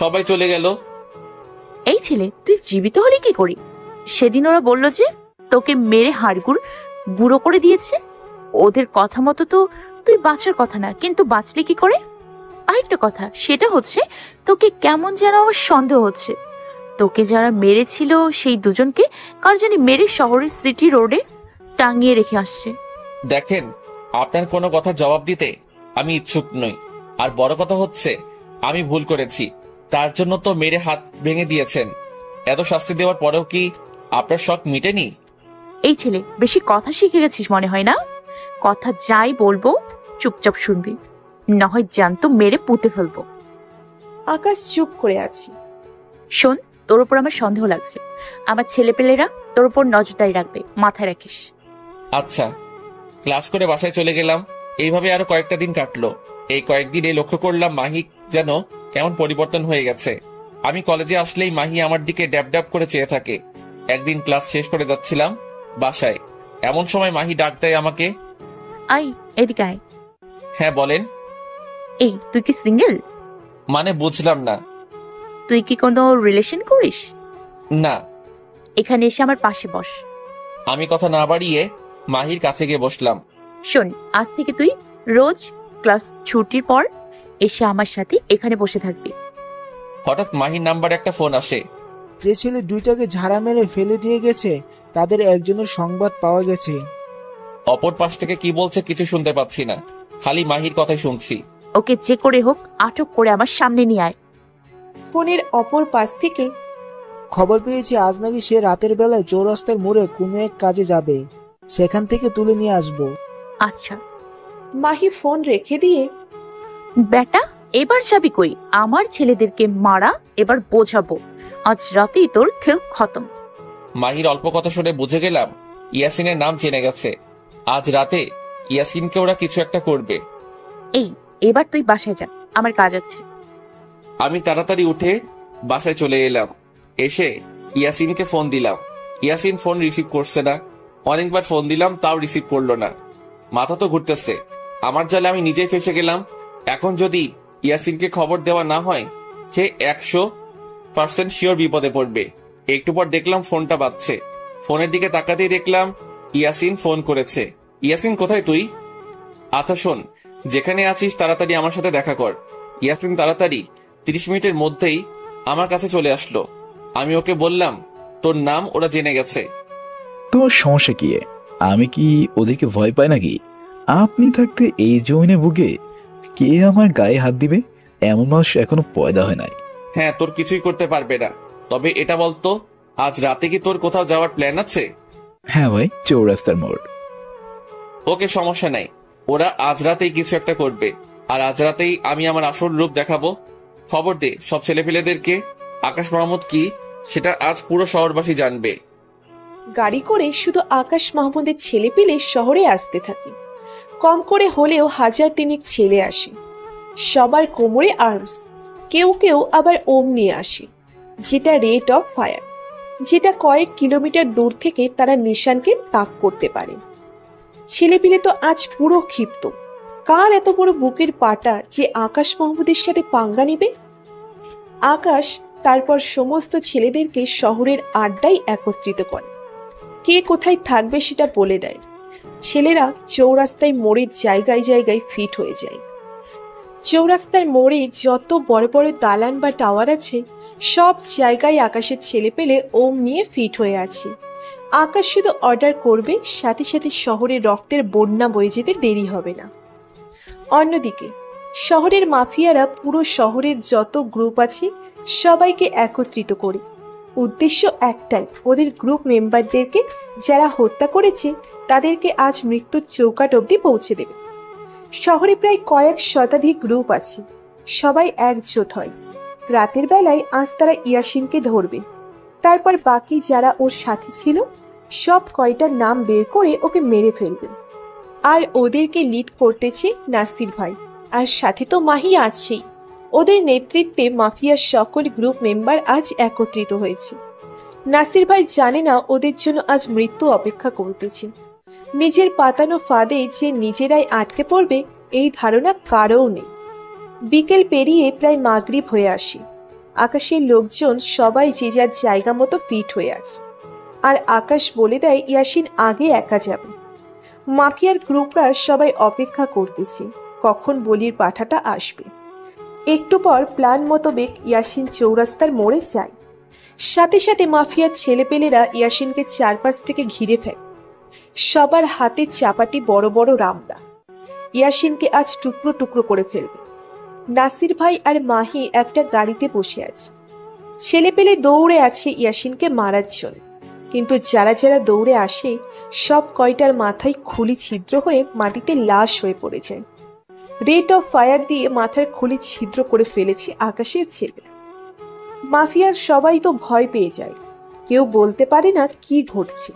সবাই চলে গেল। এই ছেলে, তুই জীবিত হলি কি করি? সেদিন ওরা বলল যে তোকে মেরে হাড়গুড় গুঁড়ো করে দিয়েছে। ওদের কথা মতো তো তুই বাঁচার কথা না, কিন্তু বাঁচলি কি করে? আরেকটা কথা, সেটা হচ্ছে তোকে কেমন যেন আমার সন্দেহ হচ্ছে। তোকে যারা মেরেছিল সেই দুজনকে কার জানি মেরে শহরের সিটি রোডে টাঙিয়ে রেখে আসছে। দেখেন, আপনার কোনো কথার জবাব দিতে আমি ইচ্ছুক নই। আর বড় কথা হচ্ছে আমি ভুল করেছি, তার জন্য তো মেরে হাত ভেঙে দিয়েছেন। এত শাস্তি দেওয়ার পরেও কি আপনার শখ মিটেনি? এই ছেলে, বেশি কথা শিখে গেছিস মনে হয় না। কথা যাই বলবো চুপচাপ শুনবি, না হয় জ্যান্ত মেরে পুঁতে ফেলবো। আকাশ চুপ করে আছে। শোন, তোর উপর আমার সন্দেহ লাগছে। আমার ছেলেপেলেরা তোর উপর নজরদারি রাখবে, মাথায় রাখিস। আচ্ছা। ক্লাস করে বাসায় চলে গেলাম। এইভাবে আরো কয়েকটা দিন কাটলো। এই কয়েকদিনে লক্ষ্য করলাম মাহি যেন কেমন পরিবর্তন হয়ে গেছে। আমি কলেজে আসলেই মাহি আমার দিকে ড্যাব ড্যাব করে চেয়ে থাকে। একদিন ক্লাস শেষ করে যাচ্ছিলাম বাসায়, এমন সময় মাহি ডাক দেয় আমাকে। আই, এদিকে আয়। হ্যাঁ বলেন। এই, তুই কি সিঙ্গেল? মানে বুঝলাম না। তুই কি কোনো রিলেশন করিস? না। এখানে এসে আমার পাশে বস। আমি কথা না বাড়িয়ে মাহির কাছে গিয়ে বসলাম। শোন, আজ থেকে তুই রোজ ক্লাস ছুটির পর এসে আমার সাথে এখানে বসে থাকবি। হঠাৎ মাহির নাম্বার একটা ফোন আসে। যে ছেলে দুইটাকে ঝাড়া মেরে ফেলে দিয়ে গেছে তাদের একজনের সংবাদ পাওয়া গেছে। অপর পাশ থেকে কি বলছে কিছু শুনতে পাচ্ছি না, খালি মাহির কথাই শুনছি। ওকে যে করে হোক আটক করে আমার সামনে নিয়ে আয়। ফোনের অপর পাশ থেকে খবর পেয়েছি আজ নাকি সে রাতের বেলায় চৌরাস্তার মোড়ে কোনো এক কাজে যাবে, সেখান থেকে তুলে নিয়ে আসবো। আচ্ছা। মাহি ফোন রেখে দিয়ে, বেটা এবার যাবি কই? আমার ছেলেদেরকে মারা এবার বোঝাবো। আজ রাতেই তোর খেল খতম। মাহির অল্প কথা শুনে বুঝে গেলাম ইয়াসিনের নাম জেনে গেছে। আজ রাতে ইয়াসিনকে ওরা কিছু একটা করবে। এই এবার তুই বাসায় যা, আমার কাজ আছে। আমি তাড়াতাড়ি উঠে বাসায় চলে এলাম। এসে ইয়াসিনকে ফোন দিলাম। ইয়াসিন ফোন রিসিভ করছে না। অনেকবার ফোন দিলাম, তাও রিসিভ করলো না। মাথা তো ঘুরতেছে। আমার জালে আমি নিজেই ফেসে গেলাম। এখন যদি ইয়াসিনকে খবর দেওয়া না হয়, সে 100% শিওর বিপদে পড়বে। একটু পর দেখলাম ফোনটা বাজছে। ফোনের দিকে তাকাতেই দেখলাম ইয়াসিন ফোন করেছে। ইয়াসিন, কোথায় তুই? আচ্ছা শোন, যেখানে আছিস তাড়াতাড়ি আমার সাথে দেখা কর। ইয়াসিন তাড়াতাড়ি 30 মিনিটের মধ্যেই আমার কাছে চলে আসলো। আমি ওকে বললাম তোর নাম ওরা জেনে গেছে। তোমার সমস্যা কি? আমি কি ওদেরকে ভয় পাই নাকি? আপনি থাকতে এই জমিনে বুকে কে আমার গায়ে হাত দিবে? এমন মানুষ এখনো পয়দা হয় নাই। হ্যাঁ, তোর কিছুই করতে পারবে না। তবে এটা বলতো, আজ রাতে কি তোর কোথাও যাওয়ার প্ল্যান আছে? হ্যাঁ ভাই, চৌরাস্তার মোড়। ওকে, সমস্যা নাই। ওরা আজ রাতেই কিছু একটা করবে। আর আজ রাতেই আমি আমার আসল রূপ দেখাবো। খবর দে সব ছেলেপেলেদেরকে আকাশ মাহমুদ কি সেটা আজ পুরো শহরবাসী জানবে। গাড়ি করে শুধু আকাশ মাহমুদের ছেলে পেলে শহরে আসতে থাকে। কম করে হলেও 1000 ছেলে আসে। সবার কোমরে আর্মস, কেউ কেউ আবার ওম নিয়ে আসে, যেটা রেট অফ ফায়ার, যেটা কয়েক কিলোমিটার দূর থেকে তারা নিশানকে তাক করতে পারে। ছেলেপিলে তো আজ পুরো ক্ষিপ্ত। কার এত বড় বুকের পাটা যে আকাশ মাহমুদের সাথে পাঙ্গা নিবে? আকাশ তারপর সমস্ত ছেলেদেরকে শহরের আড্ডায় একত্রিত করে। কে কোথায় থাকবে সেটা বলে দেয়। ছেলেরা চৌরাস্তায় মোড়ের জায়গায় জায়গায় ফিট হয়ে যায়। চৌরাস্তার মোড়ে যত বড় বড় দালান বা টাওয়ার আছে, সব জায়গায় আকাশের ছেলে পেলে ওম নিয়ে ফিট হয়ে আছে। আকাশ শুধু অর্ডার করবে, সাথে সাথে শহরে রক্তের বন্যা বয়ে যেতে দেরি হবে না। অন্যদিকে শহরের মাফিয়ারা পুরো শহরের যত গ্রুপ আছে সবাইকে একত্রিত করে। উদ্দেশ্য একটাই, ওদের গ্রুপ মেম্বারদেরকে যারা হত্যা করেছে তাদেরকে আজ মৃত্যুর চৌকাঠ অবধি পৌঁছে দেবে। শহরে প্রায় কয়েক শতাধিক গ্রুপ আছে, সবাই একজোট হয়। রাতের বেলায় আজ তারা ইয়াসিনকে ধরবে। তারপর বাকি যারা ওর সাথে ছিল সব কয়টার নাম বের করে ওকে মেরে ফেলবে। আর ওদেরকে লিড করতেছে নাসির ভাই, আর সাথে তো মাহি আছেই। ওদের নেতৃত্বে মাফিয়ার সকল গ্রুপ মেম্বার আজ একত্রিত হয়েছে। নাসির ভাই জানে না ওদের জন্য আজ মৃত্যু অপেক্ষা করতেছে। নিজের পাতানো ফাঁদে যে নিজেরাই আটকে পড়বে এই ধারণা কারও নেই। বিকেল পেরিয়ে প্রায় মাগরিব হয়ে আসে। আকাশের লোকজন সবাই যে যার জায়গা মতো ফিট হয়ে আছে। আর আকাশ বলে দেয় ইয়াসিন আগে একা যাবে। মাফিয়ার গ্রুপরা সবাই অপেক্ষা করতেছে কখন বলির পাঠাটা আসবে। একটু পর প্ল্যান মোতাবেক ইয়াসিন চৌরাস্তার মোড়ে যায়। সাথে সাথে মাফিয়ার ছেলেপেলেরা ইয়াসিনকে চারপাশ থেকে ঘিরে ফেলে। সবার হাতে চাপাটি বড় বড় রামদা। ইয়াসিনকে আজ টুকরো টুকরো করে ফেলবে। নাসির ভাই আর মাহি একটা গাড়িতে বসে আছে। ছেলেপেলে দৌড়ে আছে ইয়াসিনকে মারার জন্য, কিন্তু যারা যারা দৌড়ে আসে সব কয়টার মাথায় খুলি ছিদ্র হয়ে মাটিতে লাশ হয়ে পড়ে যায়। রেট অফ ফায়ার দিয়ে মাথার খুলি ছিদ্র করে ফেলেছে আকাশের ছেলেরা। মাফিয়ার সবাই তো ভয় পেয়ে যায়, কেউ বলতে পারে না কি ঘটছে।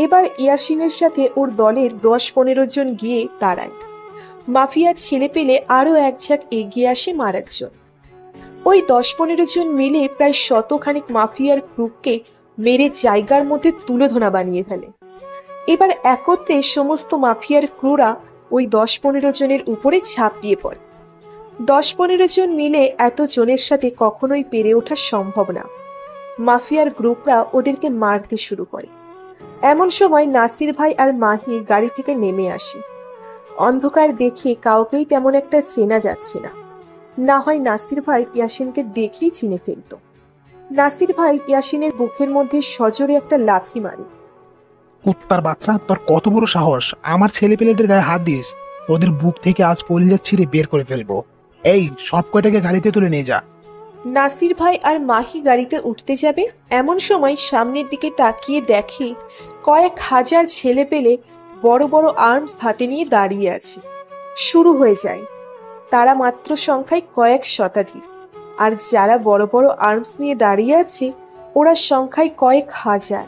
এবার ইয়াসিনের সাথে ওর দলের 10-15 জন গিয়ে দাঁড়ায়। মাফিয়ার ছেলে পেলে আরো এক ঝাঁক এগিয়ে আসে মারার জন্য। ওই 10-15 জন মিলে প্রায় 100 মাফিয়ার গ্রুপকে মেরে জায়গার মধ্যে তুলোধনা বানিয়ে ফেলে। এবার একত্রে সমস্ত মাফিয়ার ক্রুরা ওই 10-15 জনের উপরে ঝাঁপিয়ে পড়ে। 10-15 জন মিলে এত জনের সাথে কখনোই পেরে ওঠা সম্ভব না। মাফিয়ার গ্রুপরা ওদেরকে মারতে শুরু করে। এমন সময় নাসির ভাই আর মাহি গাড়ি থেকে নেমে আসে। অন্ধকার দেখে কাউকেই তেমন একটা চেনা যাচ্ছে না। না হয় নাসির ভাই ইয়াসিনকে দেখেই চিনে ফেলত। নাসির ভাই ইয়াসিনের বুকের মধ্যে সজোরে একটা লাথি মারে। কুত্তার বাচ্চা, তোর কত বড় সাহস আমার ছেলেপেলেদের গায়ে হাত দিস! তোদের বুক থেকে আজ কলিজা ছিঁড়ে বের করে ফেলবো। এই সব কয়টাকে গাড়িতে তুলে নিয়ে যা। নাসির ভাই আর মাহি গাড়িতে উঠতে যাবে, এমন সময় সামনের দিকে তাকিয়ে দেখে কয়েক হাজার ছেলে পেলে বড় বড় আর্মস হাতে নিয়ে দাঁড়িয়ে আছে। শুরু হয়ে যায়। তারা মাত্র সংখ্যায় কয়েক শতাধিক। আর যারা বড় বড় আর্মস নিয়ে দাঁড়িয়ে আছে ওরা সংখ্যায় কয়েক হাজার।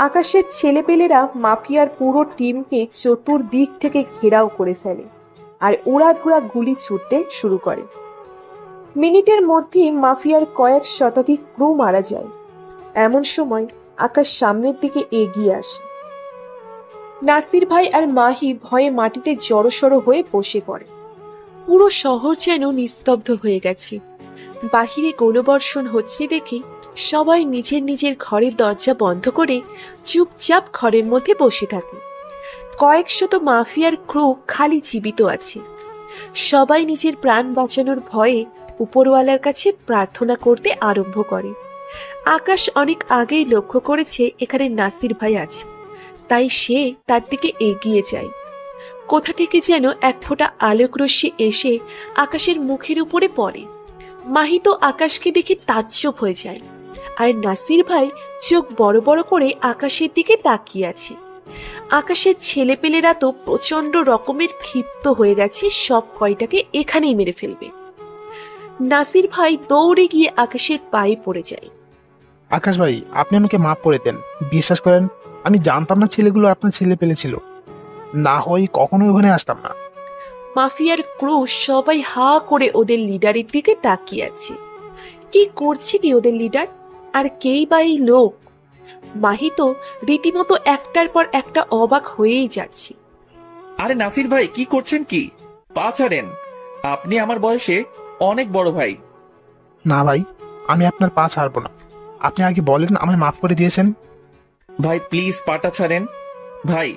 আকাশের ছেলেপেলেরা মাফিয়ার পুরো টিমকে চতুর্দিক থেকে ঘেরাও করে ফেলে আর উড়াধুরা গুলি ছুটতে শুরু করে। মিনিটের মধ্যে মাফিয়ার কয়েক শতাধিক ক্রু মারা যায়। এমন সময় আকাশ সামনের দিকে এগিয়ে আসে। নাসির ভাই আর মাহি ভয়ে মাটিতে জড়সড় হয়ে বসে পড়ে। পুরো শহর যেন নিস্তব্ধ হয়ে গেছে। বাহিরে গোলবর্ষণ হচ্ছে দেখে সবাই নিজের নিজের ঘরের দরজা বন্ধ করে চুপচাপ ঘরের মধ্যে বসে থাকে। কয়েকশত মাফিয়ার ক্রু খালি জীবিত আছে। সবাই নিজের প্রাণ বাঁচানোর ভয়ে উপরওয়ালার কাছে প্রার্থনা করতে আরম্ভ করে। আকাশ অনেক আগেই লক্ষ্য করেছে এখানে নাসির ভাই আছে, তাই সে তার দিকে এগিয়ে যায়। কোথা থেকে যেন এক ফোঁটা আলোক রশ্মি এসে আকাশের মুখের উপরে পড়ে। মাহি তো আকাশকে দেখে তাজ্জব হয়ে যায়, আর নাসির ভাই চোখ বড় বড় করে আকাশের দিকে তাকিয়ে আছে। আকাশের ছেলেপেলেরা তো প্রচন্ড রকমের ক্ষিপ্ত হয়ে গেছে, সব কয়টাকে এখানেই মেরে ফেলবে। নাসির ভাই দৌড়ে গিয়ে আকাশের পায়ে পড়ে যায়। আকাশ ভাই, আপনি আমাকে মাফ করে দেন। বিশ্বাস করেন, আমি জানতাম না ছেলেগুলো আপনার ছেলে পেলে ছিল, না হয় কখনোই ওখানে আসতাম না। মাফিয়ার ক্রু সবাই হা করে ওদের লিডারের দিকে তাকিয়ে আছে। কি করছে কি ওদের লিডার, আর কেই বা এই লোক? মাহি তো রীতিমতো একটার পর একটা অবাক হয়েই যাচ্ছে। আরে নাসির ভাই, কি করছেন কি? পা ছাড়েন, আপনি আমার বয়সে অনেক বড় ভাই। না ভাই, আমি আপনার পা ছাড়বো না। আপনি আগে বলেন আমায় মাফ করে দিয়েছেন। ভাই প্লিজ পাটা ছাড়েন। ভাই,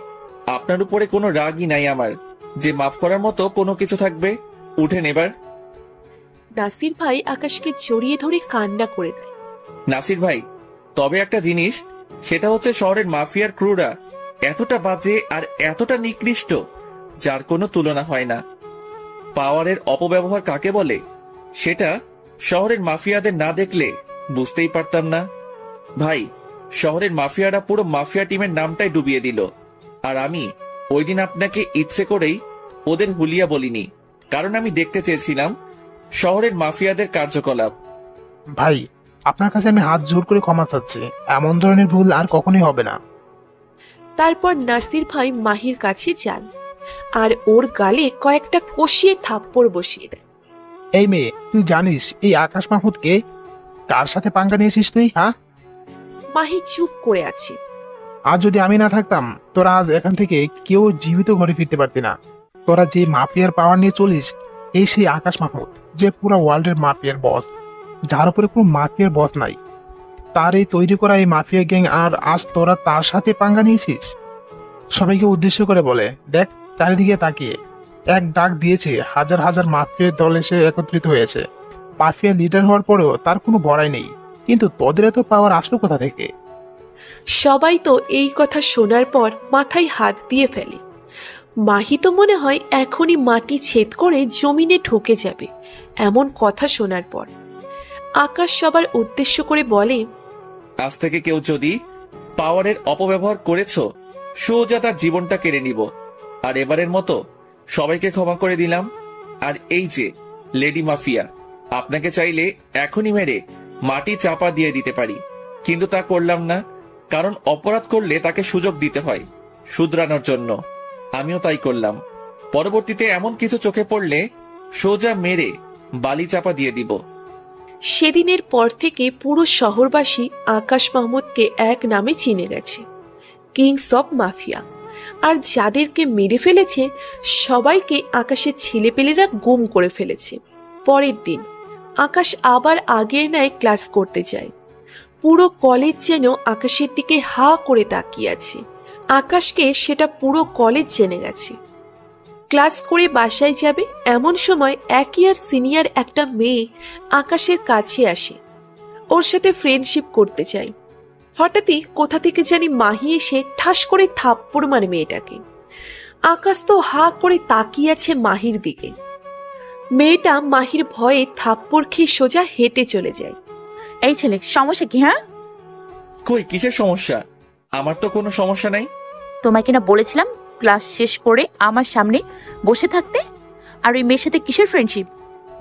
আপনার উপরে কোনো রাগই নাই আমার যে মাফ করার মতো কোনো কিছু থাকবে। উঠেন এবার। নাসির ভাই আকাশকে জড়িয়ে ধরে কান্না করে দেয়। নাসির ভাই, তবে একটা জিনিস, সেটা হচ্ছে শহরের মাফিয়ার ক্রুরা এতটা বাজে আর এতটা নিকৃষ্ট যার কোনো তুলনা হয় না। পাওয়ারের অপব্যবহার কাকে বলে সেটা শহরের মাফিয়াদের না দেখলে বুঝতেই পারতাম না। ভাই, শহরের মাফিয়ারা পুরো মাফিয়া টিমের নামটাই ডুবিয়ে দিল। আর আমি ওই দিন আপনাকে ইচ্ছে করেই ওদের হুলিয়া বলিনি, কারণ আমি দেখতে চেয়েছিলাম শহরের মাফিয়াদের কার্যকলাপ। ভাই, আপনার কাছে আমি হাত জোর করে ক্ষমা চাচ্ছি। এমন ধরনের ভুল আর কখনোই হবে না। তারপর নাসির ভাই মাহির কাছে যান আর ওর গালে কয়েকটা কষিয়ে থাপ্পড় বসিয়ে দেয়। এই মেয়ে, তুই জানিস এই আকাশ মাহমুদকে? কার সাথে পাঙ্গা নিয়েছিস তুই? হ্যাঁ? মাহি চুপ করে আছে। আজ যদি আমি না থাকতাম, তোরা আজ এখান থেকে কেউ জীবিত ঘরে ফিরতে পারতি না। তোরা যে মাফিয়ার পাওয়ার নিয়ে চলিস, এই সেই আকাশ মাহমুদ, যে পুরো ওয়ার্ল্ডের মাফিয়ার বস, যার উপরে কোনো মাফিয়ার বস নাই। তার এই তৈরি করা এই মাফিয়া গ্যাং, আর আজ তোরা তার সাথে পাঙ্গা নিয়েছিস। সবাইকে উদ্দেশ্য করে বলে, দেখ চারিদিকে তাকিয়ে, এক ডাক দিয়েছে, হাজার হাজার মাফিয়ার দল এসে একত্রিত হয়েছে। মাফিয়া লিডার হওয়ার পরেও তার কোনো বড়াই নেই, কিন্তু তোদের এত পাওয়ার আসলো কোথা থেকে? সবাই তো এই কথা শোনার পর মাথায় হাত দিয়ে ফেলে। মাহি তো মনে হয় এখনই মাটি ছেদ করে জমিনে ঢুকে যাবে এমন কথা শোনার পর। আকাশ সবার উদ্দেশ্য করে বলে, আজ থেকে কেউ যদি পাওয়ারের অপব্যবহার করেছ, সোজা তার জীবনটা কেড়ে নিব। আর এবারের মতো সবাইকে ক্ষমা করে দিলাম। আর এই যে লেডি মাফিয়া, আপনাকে চাইলে এখনই মেরে মাটি চাপা দিয়ে দিতে পারি, কিন্তু তা করলাম না, কারণ অপরাধ করলে তাকে সুযোগ দিতে হয় শুধরানোর জন্য। আমিও তাই করলাম। পরবর্তীতে এমন কিছু চোখে পড়লে সোজা মেরে বালি চাপা দিয়ে দিব। সেদিনের পর থেকে পুরো শহরবাসী আকাশ মাহমুদকে এক নামে চিনে গেছে, কিংস অব মাফিয়া। আর যাদেরকে মেরে ফেলেছে সবাইকে আকাশের ছেলেপেলেরা গুম করে ফেলেছে। পরের দিন আকাশ আবার আগের ন্যায় ক্লাস করতে যায়। পুরো কলেজ যেন আকাশের দিকে হা করে তাকিয়ে আছে। আকাশকে সেটা পুরো কলেজ জেনে গেছে। ক্লাস করে বাসায় যাবে এমন সময় এক ইয়ার সিনিয়র একটা মেয়ে আকাশের কাছে আসে, ওর সাথে ফ্রেন্ডশিপ করতে চাই। হঠাৎই কোথা থেকে জানি মাহি এসে ঠাস করে থাপ্পড় মারে মেয়েটাকে। আকাশ তো হা করে তাকিয়ে আছে মাহির দিকে। মেয়েটা মাহির ভয়ে থাপ্পড় খেয়ে সোজা হেঁটে চলে যায়। এই ছেলে, সমস্যা কি? হ্যাঁ, কই কিসের সমস্যা? আমার তো কোনো সমস্যা নাই। তোমাকে না বলেছিলাম ক্লাস শেষ করে আমার সামনে বসে থাকতে? আর ওই মেয়ের সাথে কিসের ফ্রেন্ডশিপ?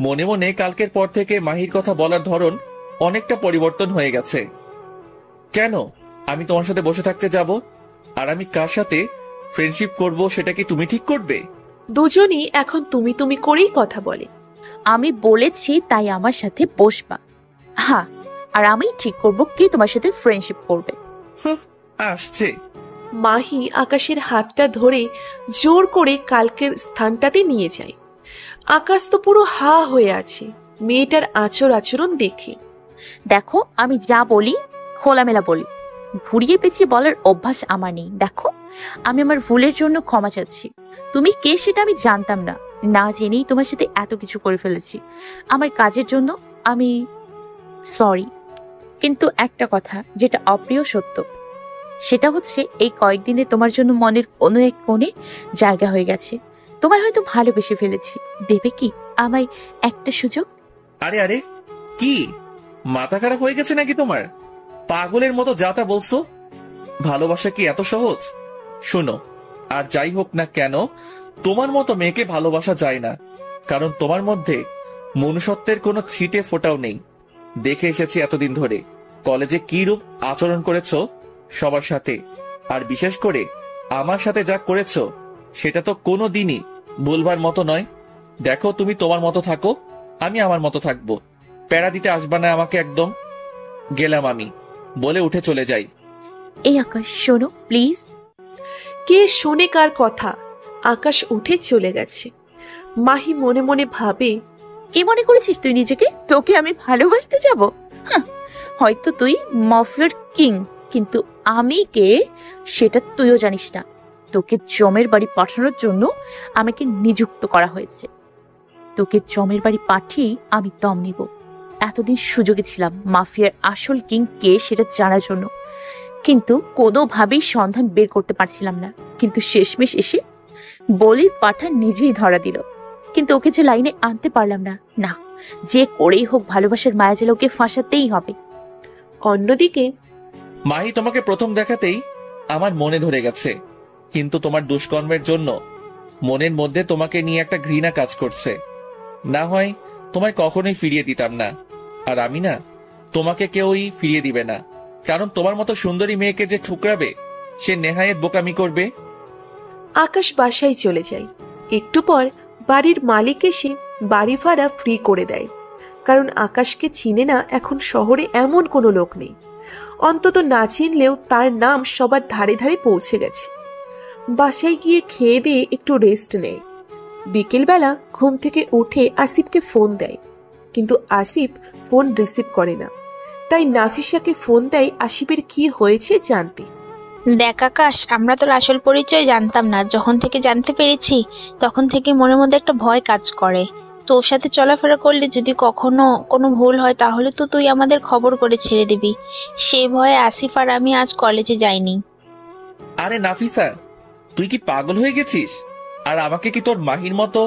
মনে মনে কালকের পর থেকে মাহির কথা বলার ধরন অনেকটা পরিবর্তন হয়ে গেছে। কেন আমি তোমার সাথে বসে থাকতে যাব, আর আমি কার সাথে ফ্রেন্ডশিপ করব সেটা কি তুমি ঠিক করবে? দুজনই এখন তুমি তুমি করেই কথা বলে। আমি বলেছি তাই আমার সাথে বসবা। হ্যাঁ, আর আমি ঠিক করব কে তোমার সাথে ফ্রেন্ডশিপ করবে। আসছে। মাহি আকাশের হাতটা ধরে জোর করে কালকের স্থানটাতে নিয়ে যায়। আকাশ তো পুরো হা হয়ে আছে মেয়েটার আচরণ দেখে। দেখো, আমি যা বলি খোলামেলা বলি, ঘুরিয়ে পেঁচিয়ে বলার অভ্যাস আমার নেই। দেখো, আমি আমার ভুলের জন্য ক্ষমা চাচ্ছি। তুমি কে সেটা আমি জানতাম না, না জেনেই তোমার সাথে এত কিছু করে ফেলেছি। আমার কাজের জন্য আমি সরি। কিন্তু একটা কথা যেটা অপ্রিয় সত্য, সেটা হচ্ছে এই কয়েকদিনে তোমার জন্য মনের কোনো এক কোণে জায়গা হয়ে গেছে। তোমায় হয়তো ভালোবেসে ফেলেছি। দেবে কি আমায় একটা সুযোগ? আরে আরে, কি মাথা খারাপ হয়ে গেছে নাকি তোমার? পাগলের মতো যা তা বলছো। ভালোবাসা কি এত সহজ? শোনো, আর যাই হোক না কেন, তোমার মতো মেয়েকে ভালোবাসা যায় না, কারণ তোমার মধ্যে মনুষ্যত্বের কোনো ছিটে ফোটাও নেই। দেখে এসেছি এতদিন ধরে কলেজে কি রূপ আচরণ করেছো সবার সাথে, আর বিশেষ করে আমার সাথে যা করেছো সেটা তো কোনো দিনই বলবার মতো নয়। দেখো, তুমি তোমার মতো থাকো, আমি আমার মতো থাকবো। প্যারা দিতে আসবা না আমাকে একদম। গেলাম আমি, বলে উঠে চলে যাই। এই আকাশ শোনো প্লিজ। কে শোনে কার কথা? আকাশ উঠে চলে গেছে। মাহি মনে মনে ভাবে, কি মনে করেছিস তুই নিজেকে? তোকে আমি ভালোবাসতে যাব? হয়তো তুই মাফিয়ার কিং, কিন্তু আমি কে সেটা তুইও জানিস না। তোকে জমের বাড়ি পাঠানোর জন্য আমাকে নিযুক্ত করা হয়েছে। তোকে জমের বাড়ি পাঠিয়ে আমি দম নিব। এতদিন সুযোগে ছিলাম মাফিয়ার আসল কিং কে সেটা জানার জন্য, কিন্তু কোনোভাবেই সন্ধান বের করতে পারছিলাম না। কিন্তু শেষমেশ এসে বলির পাঠা নিজেই ধরা দিল, কিন্তু ওকে যে লাইনে আনতে পারলাম না। না, যে করেই হোক ভালোবাসার মায়াজালে ওকে ফাঁসাতেই হবে। অন্যদিকে মাহি, তোমাকে প্রথম দেখাতেই আমার মনে ধরে গেছে, কিন্তু তোমার দুষ্কর্মের জন্য মনের মধ্যে তোমাকে নিয়ে একটা ঘৃণা কাজ করছে। না হয় তোমায় কখনোই ফিরিয়ে দিতাম না, আর আমি না, তোমাকে কেউই ফিরিয়ে দিবে না, কারণ তোমার মতো সুন্দরী মেয়েকে যে ঠুকরাবে সে নেহায়েত বোকামি করবে। আকাশ বাসায় চলে যায়। একটু পর বাড়ির মালিক এসে বাড়ি ভাড়া ফ্রি করে দেয়, কারণ আকাশকে চিনে না এখন শহরে এমন কোনো লোক নেই। অন্তত না চিনলেও তার নাম সবার ধারে ধারে পৌঁছে গেছে। বাসায় গিয়ে খেয়ে দিয়ে একটু রেস্ট নেয়। বিকেলবেলা ঘুম থেকে উঠে আসিফকে ফোন দেয়, কিন্তু আসিফ ফোন রিসিভ করে না। তাই নাফিসাকে ফোন দেয় আসিফের কি হয়েছে জানতে। দেখ আকাশ, আমরা তোর আসল পরিচয় জানতাম না। যখন থেকে জানতে পেরেছি তখন থেকে মনের মধ্যে একটা ভয় কাজ করে। তোর সাথে চলাফেরা করলে যদি কখনো কোনো ভুল হয় তাহলে তো তুই আমাদের খবর করে ছেড়ে দিবি। সেই ভয়ে আসিফ আর আমি আজ কলেজে যাইনি। আরে নাফিসা, তুই কি পাগল হয়ে গেছিস? আর আমাকে কি তোর মাহির মতো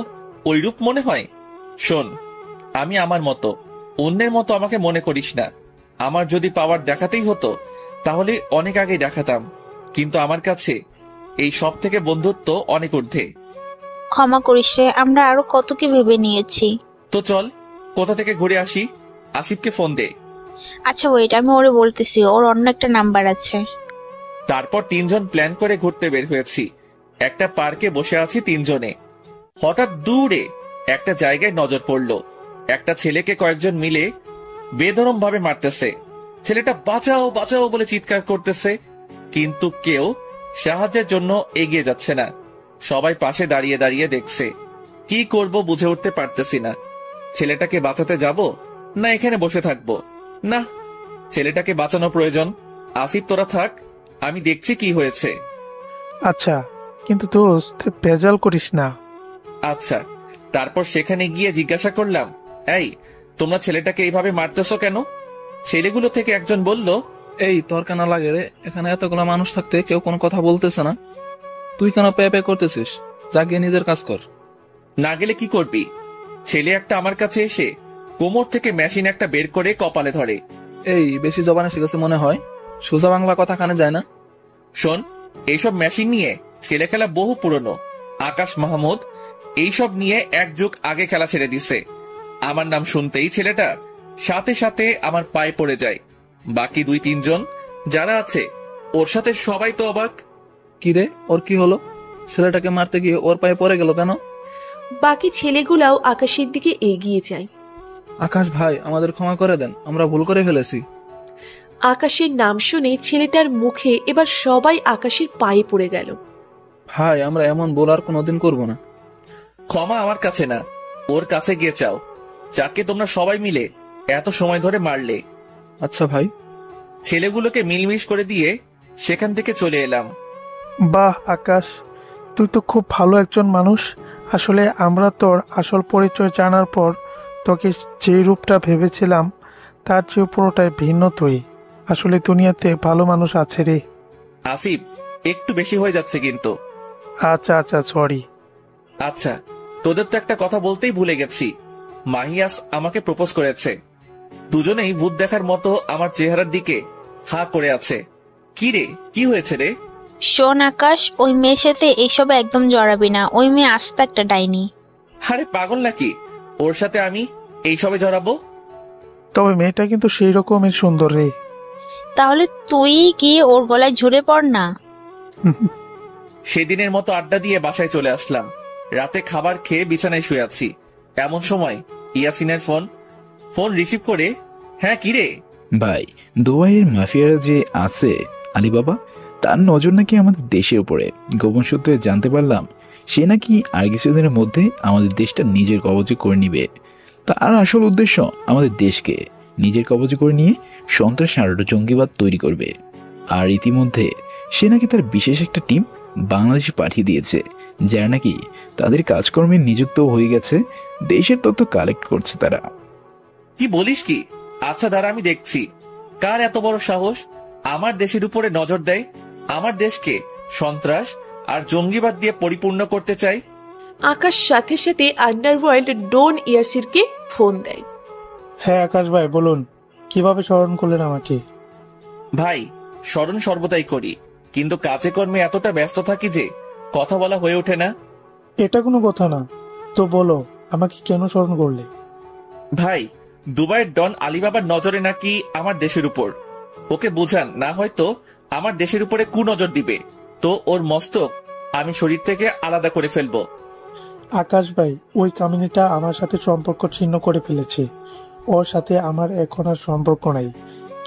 ওইরূপ মনে হয়? শোন, আমি আমার মতো, অন্যের মতো আমাকে মনে করিস না। আমার যদি পাওয়ার দেখাতেই হতো তাহলে অনেক আগেই দেখাতাম, কিন্তু আমার কাছে এই সব থেকে বন্ধুত্ব অনেক ঊর্ধ্বে। ক্ষমা করিস রে, আমরা আরো কত কি ভেবে নিয়েছি। তো চল কোথা থেকে ঘুরে আসি, আসিফকে ফোন দে। আচ্ছা ওয়েট, আমি ওরে বলতেছি, ওর অন্য একটা নাম্বার আছে। তারপর তিনজন প্ল্যান করে ঘুরতে বের হয়েছি। একটা পার্কে বসে আছি তিনজনে। হঠাৎ দূরে একটা জায়গায় নজর পড়লো। একটা ছেলেকে কয়েকজন মিলে বেধরম ভাবে মারতেছে। ছেলেটা বাঁচাও বাঁচাও বলে চিৎকার করতেছে, কিন্তু কেউ সাহায্যের জন্য এগিয়ে যাচ্ছে না। সবাই পাশে দাঁড়িয়ে দাঁড়িয়ে দেখছে। কি করব বুঝে উঠতে পারতেছি না। ছেলেটাকে বাঁচাতে যাব না এখানে বসে থাকবো? না, ছেলেটাকে বাঁচানো প্রয়োজন। আসিফ, তোরা থাক, আমি দেখছি কি হয়েছে। আচ্ছা, কিন্তু দোস্ত ভেজাল করিস না। আচ্ছা। তারপর সেখানে গিয়ে জিজ্ঞাসা করলাম, এই তোমরা ছেলেটাকে এইভাবে মারতেছো কেন? ছেলেগুলো থেকে একজন বলল, এই তোর কেন লাগে রে? এখানে এতগুলো মানুষ থাকতে কেউ কোনো কথা বলতেছে না, তুই কেন পে করতেছিস? যা গিয়ে নিজের কাজ কর। না গেলে কি করবি? ছেলে একটা আমার কাছে এসে কোমর থেকে মেশিন একটা বের করে কপালে ধরে। এই বেশি জবানে শিখেছে মনে হয়, সোজা বাংলা কথা কানে যায় না। শোন, এইসব মেশিন নিয়ে ছেলে খেলা বহু পুরনো। আকাশ মাহমুদ এইসব নিয়ে এক যুগ আগে খেলা ছেড়ে দিছে। আমার নাম শুনতেই ছেলেটা সাথে সাথে আমার পায়ে পড়ে যায়। বাকি 2-3 জন যারা আছে ওর সাথে সবাই তো অবাক। কি রে, ওর কি হলো? ছেলেটাকে মারতে গিয়ে ওর পায়ে পড়ে গেল কেন? বাকি ছেলেগুলাও আকাশের দিকে এগিয়ে যায়। আকাশ ভাই, আমাদের ক্ষমা করে দেন, আমরা ভুল করে ফেলেছি। আকাশের নাম শুনে ছেলেটার মুখে এবার সবাই আকাশের পায়ে পড়ে গেল। ভাই, আমরা এমন ভুল আর কোনোদিন করবো না। ক্ষমা আমার কাছে না, ওর কাছে গিয়ে চাও, যাকে তোমরা সবাই মিলে এত সময় ধরে মারলে। আচ্ছা ভাই। ছেলেগুলোকে মিলমিশ করে দিয়ে সেখান থেকে চলে এলাম। বাহ আকাশ, তুই তো খুব ভালো একজন মানুষ। আসলে আমরা তোর আসল পরিচয় জানার পর তোকে যে রূপটা ভেবেছিলাম তার চেয়ে পুরোটাই ভিন্ন তুই। আসলে দুনিয়াতে ভালো মানুষ আছে রে। আসিফ, একটু বেশি হয়ে যাচ্ছে কিন্তু। আচ্ছা আচ্ছা, সরি। আচ্ছা, তোদের তো একটা কথা বলতেই ভুলে গেছি। মাহিয়াস আমাকে প্রপোজ করেছে। দুজনেই ভূত দেখার মতো আমার চেহারার দিকে হা করে আছে। কি রে, কি হয়েছে রে? শোন আকাশ, ওই মেয়ের সাথে এইসব একদম জড়াবি না। ওই মেয়ে আস্ত একটা ডাইনি। আরে পাগল নাকি, ওর সাথে আমি এইসবে জড়াবো? তবে মেয়েটা কিন্তু সেই রকমের সুন্দর রে। তাহলে তুই গিয়ে ওর গলায় ঝরে পড় না। সেদিনের মতো আড্ডা দিয়ে বাসায় চলে আসলাম। রাতে খাবার খেয়ে বিছানায় শুয়ে আছি। এমন সময় ইয়াসিনের ফোন রিসিভ করে, হ্যাঁ কি রে? ভাই, দুবাইয়ের মাফিয়ারা যে আছে আলিবাবা, তার নজর নাকি আমাদের দেশের উপরে। গোপন সূত্রে জানতে পারলাম সে নাকি আর কিছুদিনের মধ্যে আমাদের দেশটা নিজের কবজে করে নিবে। তার আসল উদ্দেশ্য আমাদের দেশকে নিজের কবজে করে নিয়ে সন্ত্রাস আর জঙ্গিবাদ তৈরি করবে। আর ইতিমধ্যে সে নাকি তার বিশেষ একটা টিম বাংলাদেশে পাঠিয়ে দিয়েছে, যারা নাকি তাদের কাজকর্মে নিযুক্ত হয়ে গেছে। দেশের তথ্য কালেক্ট করছে তারা। কি বলিস কি? আচ্ছা দাঁড়া, আমি দেখছি কার এত বড় সাহস আমার দেশের উপরে নজর দেয়, আমার দেশকে সন্ত্রাস আর জঙ্গিবাদ দিয়ে পরিপূর্ণ করতে চাই। আকাশ সাথে সাথে আন্ডারওয়ার্ল্ড ডন ইয়াসিরকে ফোন দেয়। হ্যাঁ আকাশ ভাই, বলুন, কিভাবে স্মরণ করলেন আমাকে? ভাই, স্মরণ সর্বদাই করি, কিন্তু কাজে কর্মে এতটা ব্যস্ত থাকি যে কথা বলা হয়ে ওঠে না। এটা কোনো কথা না, তো বলো আমাকে কেন স্মরণ করলে? ভাই, দুবাইয়ের ডন আলিবাবার নজরে নাকি আমার দেশের উপর। ওকে বুঝান, না হয়তো আমার দেশের উপরে কুনজর দিবে, তো ওর মস্তক আমি শরীর থেকে আলাদা করে ফেলবো। আকাশ ভাই, ওই কামিনীটা আমার সাথে সম্পর্ক ছিন্ন করে ফেলেছে। ওর সাথে আমার এখন আর সম্পর্ক নাই।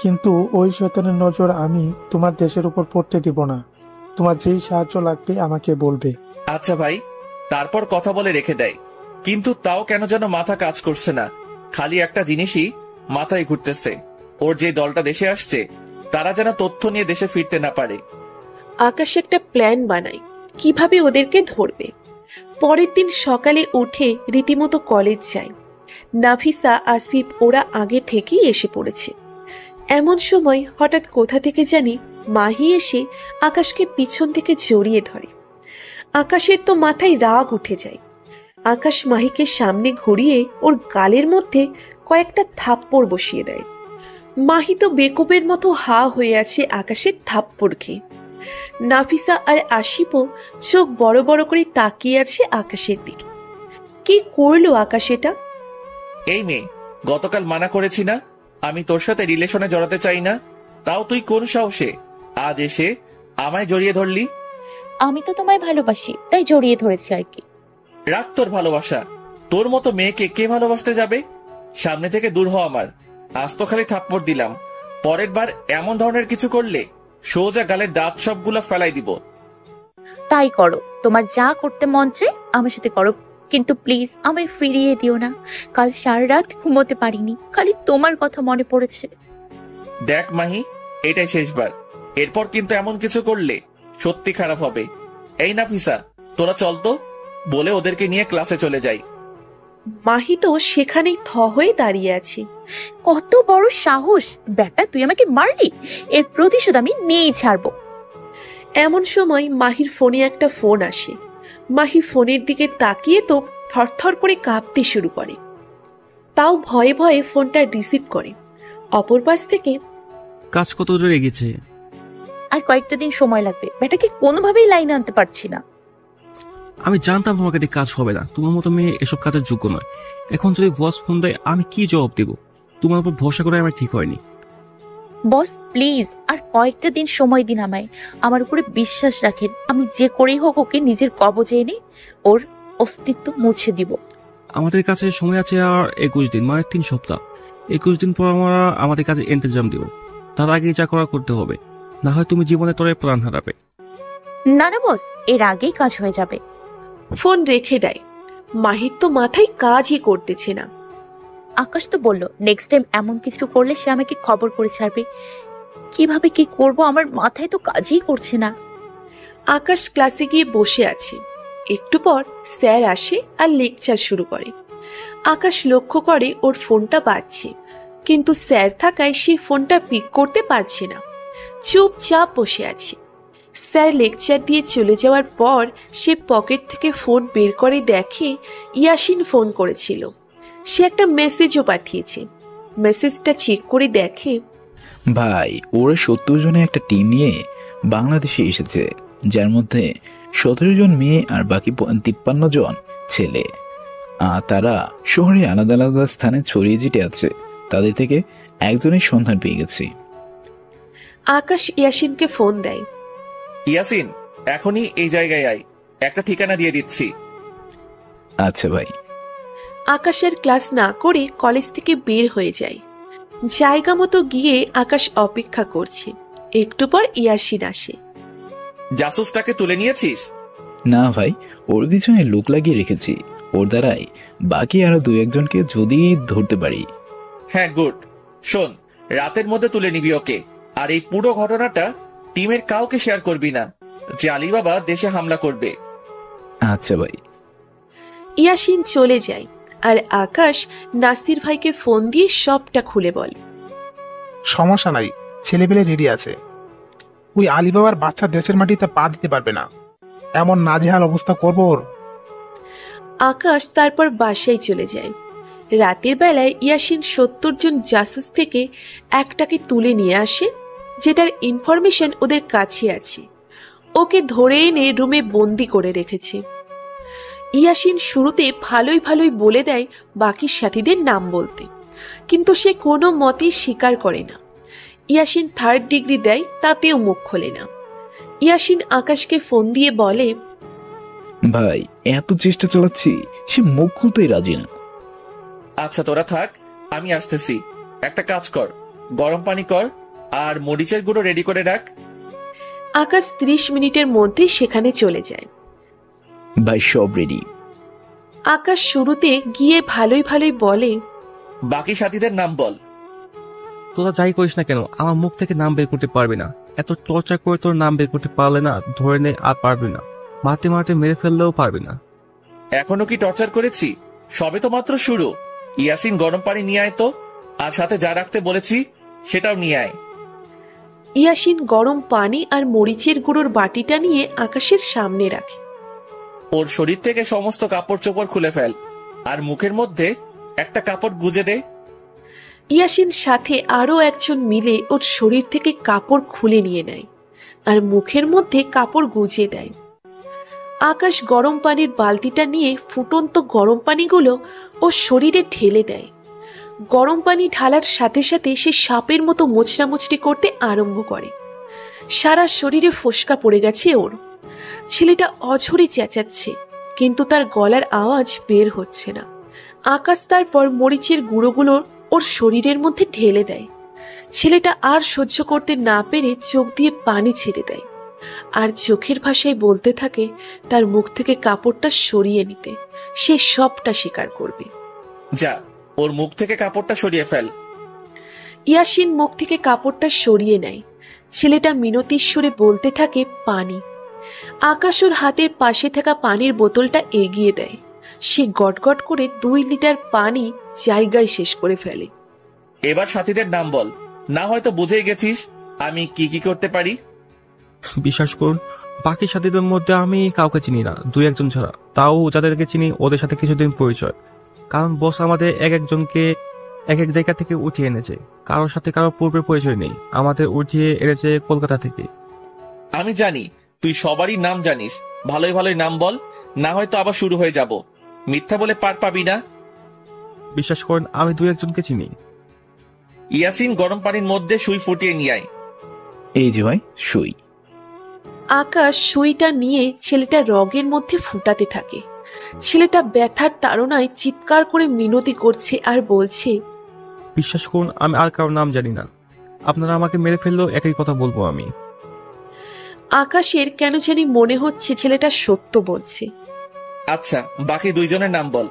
কিন্তু ওই শয়তানের নজর আমি তোমার দেশের উপর পড়তে দিব না। তোমার যেই সাহায্য লাগবে আমাকে বলবে। আচ্ছা ভাই, তারপর কথা বলে রেখে দেয়। কিন্তু তাও কেন যেন মাথা কাজ করছে না। খালি একটা জিনিসই মাথায় ঘুরতেছে, ওর যে দলটা দেশে আসছে তারা যেন তথ্য নিয়ে দেশে ফিরতে না পারে। আকাশ একটা প্ল্যান বানায় কিভাবে ওদেরকে ধরবে। পরের দিন সকালে উঠে রীতিমতো কলেজ যায়। নাফিসা, আসিফ ওরা আগে থেকেই এসে পড়েছে। এমন সময় হঠাৎ কোথা থেকে জানি মাহি এসে আকাশকে পিছন থেকে জড়িয়ে ধরে। আকাশের তো মাথায় রাগ উঠে যায়। আকাশ মাহিকে সামনে ঘুরিয়ে ওর গালের মধ্যে কয়েকটা থাপ্পড় বসিয়ে দেয়। মাহি তো বেকুবের মতো হা হয়ে আছে আকাশের থাপ্পড় খেয়ে। নাফিসা আর আসিফও চোখ বড় বড় করে তাকিয়ে আছে আকাশের দিকে। কি করলো আকাশ এটা? এই মেয়ে, গতকাল মানা করেছি না আমি তোর সাথে রিলেশনে জড়াতে চাই না, তাও তুই কোন সাহসে আজ এসে আমায় জড়িয়ে ধরলি? আমি তো তোমায় ভালোবাসি, তাই জড়িয়ে ধরেছি আর কি। রাখ তোর ভালোবাসা, তোর মতো মেয়েকে কে ভালোবাসতে যাবে? সামনে থেকে দূর হ আমার। আজ তো খালি থাপ্পড় দিলাম, পরের বার এমন ধরনের কিছু করলে সোজা গালের দাঁত সবগুলো ফেলাই দিব। তাই করো, তোমার যা করতে মন চায় আমার সাথে করো, কিন্তু প্লিজ আমায় ফিরিয়ে দিও না। কাল সারা রাত ঘুমোতে পারিনি, খালি তোমার কথা মনে পড়েছে। দেখ মাহি, এটাই শেষবার। এরপর কিন্তু এমন কিছু করলে সত্যি খারাপ হবে। এই নাফিসা, তোরা চল তো, বলে ওদেরকে নিয়ে ক্লাসে চলে যাই। মাহি তো সেখানেই থ হয়ে দাঁড়িয়ে আছে। কত বড় সাহস বেটা, তুই আমাকে মারলি, এর প্রতিশোধ আমি নিয়েই ছাড়বো। এমন সময় মাহির ফোনে একটা ফোন আসে। মাহি ফোনের দিকে তাকিয়ে তো থরথর করে কাঁপতে শুরু করে। তাও ভয়ে ভয়ে ফোনটা রিসিভ করে। অপর পাশ থেকে, কাজ কত দূর এগিয়েছে? আর কয়েকটা দিন সময় লাগবে, বেটাকে কোনোভাবেই লাইনে আনতে পারছি না। আমি জানতাম তোমাকে দিয়ে কাজ হবে না, তোমার মতো মেয়ে এসব কাজের যোগ্য নয়। এখন যদি বস ফোন দেয় আমি কি জবাব দেব? তোমার উপর ভরসা করে আমার ঠিক হয়নি। বস প্লিজ আর কয়েকটা দিন সময় দিন আমায়, আমার উপরে বিশ্বাস রাখেন। আমি যে করেই হোক ওকে নিজের কবজে এনে ওর অস্তিত্ব মুছে দিব। আমাদের কাছে সময় আছে আর 21 দিন, মানে 3 সপ্তাহ। 21 দিন পর আমরা আমাদের কাজে ইন্তজাম দেব। তার আগে যা করা করতে হবে, না হয় তুমি জীবনে তোরে প্রাণ হারাবে। না না বস, এর আগেই কাজ হয়ে যাবে। ফোন রেখে দেয়। মাহির তো মাথায় কাজই করতেছে না। আকাশ তো বলল নেক্সট টাইম এমন কিছু করলে সে আমাকে খবর করে ছাড়বে। কিভাবে কি করব আমার মাথায় তো কাজই করছে না। আকাশ ক্লাসে গিয়ে বসে আছে। একটু পর স্যার আসে আর লেকচার শুরু করে। আকাশ লক্ষ্য করে ওর ফোনটা বাজছে, কিন্তু স্যার থাকায় সে ফোনটা পিক করতে পারছে না। চুপচাপ বসে আছে। স্যার লেকচার দিয়ে চলে যাওয়ার পর সে পকেট থেকে ফোন বের করে দেখে ইয়াসিন ফোন করেছিল। সে একটা মেসেজও পাঠিয়েছে। মেসেজটা চেক করে দেখে, ভাই ওরা 70 জনের একটা টিম নিয়ে বাংলাদেশে এসেছে, যার মধ্যে 17 জন মেয়ে আর বাকি 53 জন ছেলে। আর তারা শহরে আলাদা আলাদা স্থানে ছড়িয়ে ছিটে আছে। তাদের থেকে একজনের সন্ধান পেয়ে গেছি। আকাশ ইয়াসিনকে ফোন দেয়। ইয়াসিন, এখনই এই জায়গায় আয়, একটা ঠিকানা দিয়ে দিচ্ছি। আচ্ছা ভাই। আকাশের ক্লাস না করে কলেজ থেকে বের হয়ে যায়। জায়গা মতো গিয়ে আকাশ অপেক্ষা করছে। একটু পর ইয়াসিন আসে। জাসুসটাকে তুলে নিয়েছিস? না ভাই, ওর পিছনে লোক লাগিয়ে রেখেছি। ওর দ্বারাই বাকি আরো 2-1জনকে যদি ধরতে পারি। হ্যাঁ গুড। শোন, রাতের মধ্যে তুলে নিবি ওকে। আর এই পুরো ঘটনাটা টিমের কাউকে শেয়ার করবি না যে আলিবাবা দেশে হামলা করবে। আচ্ছা ভাই। ইয়াসিন চলে যায় আর আকাশ নাসির ভাইকে ফোন দিয়ে সবটা খুলে বলে। সমস্যা নাই, ছেলেপেলে রেডি আছে। ওই আলিবাবার বাচ্চা দেশের মাটিতে পা দিতে পারবে না। এমন নাজেহাল অবস্থা করবো ওর। আকাশ তারপর বাসায় চলে যায়। রাতের বেলায় ইয়াসিন 70 জন জাসুস থেকে একটাকে তুলে নিয়ে আসে, যেটার ইনফরমেশন ওদের কাছে আছে। ওকে ধরে এনে রুমে বন্দি করে রেখেছে। ইয়াসিন শুরুতে ভালোই ভালোই বলে দেয় বাকি সাথীদের নাম বলতে, কিন্তু সে কোনো মতেই স্বীকার করে না। ইয়াসিন 3rd ডিগ্রি দেয়, তাতেও মুখ খোলে না। ইয়াসিন আকাশকে ফোন দিয়ে বলে, ভাই এত চেষ্টা চালাচ্ছি, সে মুখ খুলতেই রাজি না। আচ্ছা তোরা থাক, আমি আসতেছি। একটা কাজ কর, গরম পানি কর আর মরিচের গুঁড়ো রেডি করে রাখ। আকাশ 30 মিনিটের মধ্যে সেখানে চলে যায়। ভাই সব রেডি। আকাশ শুরুতে গিয়ে ভালোই ভালোই বলে, বাকি সাথীদের নাম বল। তোরা যাই করিস না কেন আমার মুখ থেকে নাম বের করতে পারবি না। এত টর্চার করে তোর নাম বের করতে পারলে না, ধরে নে আর পারবি না। মারতে মারতে মেরে ফেললেও পারবি না। এখনো কি টর্চার করেছি? সবে তো মাত্র শুরু। ইয়াসিন গরম পানি নিয়ে আয় তো, আর সাথে যা রাখতে বলেছি সেটাও নিয়ে আয়। ইয়াসিন গরম পানি আর মরিচের গুঁড়োর বাটিটা নিয়ে আকাশের সামনে রাখে। ওর শরীর থেকে সমস্ত কাপড় চোপড় খুলে ফেল, আর মুখের মধ্যে একটা কাপড় গুজে দে। ইয়াসিন সাথে আরো একজন মিলে ওর শরীর থেকে কাপড় খুলে নিয়ে নেয় আর মুখের মধ্যে কাপড় গুজে দেয়। আকাশ গরম পানির বালতিটা নিয়ে ফুটন্ত গরম পানিগুলো ওর শরীরে ঢেলে দেয়। গরম পানি ঢালার সাথে সাথে সে সাপের মতো মোচড়ামুচড়ি করতে আরম্ভ করে। সারা শরীরে ফোসকা পড়ে গেছে ওর। ছেলেটা অঝরে চেঁচাচ্ছে, কিন্তু তার গলার আওয়াজ বের হচ্ছে না। আকাশ তারপর মরিচের গুঁড়োগুলো ওর শরীরের মধ্যে ঢেলে দেয়। ছেলেটা আর সহ্য করতে না পেরে চোখ দিয়ে পানি ছেড়ে দেয় আর চোখের ভাষায় বলতে থাকে তার মুখ থেকে কাপড়টা সরিয়ে নিতে। সে সবটা স্বীকার করবে। যা, ওর মুখ থেকে কাপড়টা সরিয়ে ফেল। ইয়াসিন মুখ থেকে কাপড়টা সরিয়ে নেয়। ছেলেটা মিনতির সুরে বলতে থাকে পানি। আকাশ ওর হাতের পাশে থাকা পানির বোতলটা এগিয়ে দেয়। সে গটগট করে 2 লিটার পানি জায়গায় শেষ করে ফেলে। এবার সাথীদের নাম বল, না হয়তো বুঝেই গেছিস আমি কি কি করতে পারি। বিশ্বাস করুন, বাকি সাথীদের মধ্যে আমি কাউকে চিনি না, 2-1জন ছাড়া। তাও যাদেরকে চিনি ওদের সাথে কিছুদিন পরিচয়, কারণ বস আমাদের এক একজনকে এক এক জায়গা থেকে উঠিয়ে এনেছে। কারোর সাথে কারোর পূর্বের পরিচয় নেই, আমাদের উঠিয়ে এনেছে কলকাতা থেকে। আমি জানি তুই সবারই নাম জানিস, ভালোই ভালোই নাম বল, না হয়তো আবার শুরু হয়ে যাব। মিথ্যা বলে পার পাবি না। বিশ্বাস করেন আমি দুই একজনকে চিনি। ইয়াসিন গরম পানির মধ্যে সুই ফুটিয়ে নিয়ে আয়। এই যে ভাই সুই। আকাশ সুইটা নিয়ে ছেলেটা রগের মধ্যে ফুটাতে থাকে। ছেলেটা ব্যথার তাড়নায় চিৎকার করে মিনতি করছে আর বলছে, বিশ্বাস করুন আমি আর কারোর নাম জানি না, আপনারা আমাকে মেরে ফেললেও একই কথা বলবো আমি। আকাশের কেন জানি মনে হচ্ছে ছেলেটা সত্য বলছে। আচ্ছা, বাকি দুইজনের নাম বল।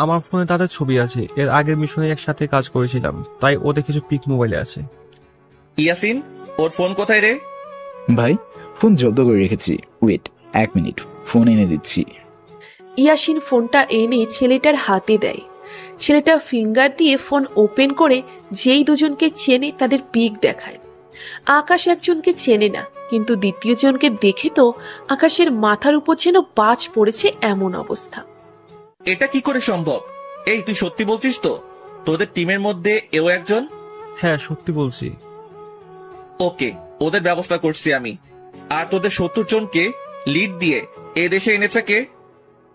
আমার ফোনে তাদের ছবি আছে, এর আগের মিশনে একসাথে কাজ করেছিলাম, তাই ওদের কিছু পিক মোবাইলে আছে। ইয়াসিন, ওর ফোন কোথায় রে? ভাই ফোন জব্দ করে রেখেছি, ওয়েট 1 মিনিট, ফোন এনে দিচ্ছি। ইয়াসিন ফোনটা এনে ছেলেটার হাতে দেয়। ছেলেটা ফিঙ্গার দিয়ে ফোন ওপেন করে যেই দুজনকে চেনে তাদের পিক দেখায়। আকাশ একজনকে চেনে না, কিন্তু দ্বিতীয় জনকে দেখে তো আকাশের মাথার উপর যেন বাজ পড়েছে এমন অবস্থা। এটা কি করে সম্ভব? এই তুই সত্যি বলছিস তো তোদের টিমের মধ্যে এও একজন? হ্যাঁ সত্যি বলছি। ওকে, ওদের ব্যবস্থা করছি আমি। আর তোদের 70 জনকে লিড দিয়ে এ দেশে এনেছে কে?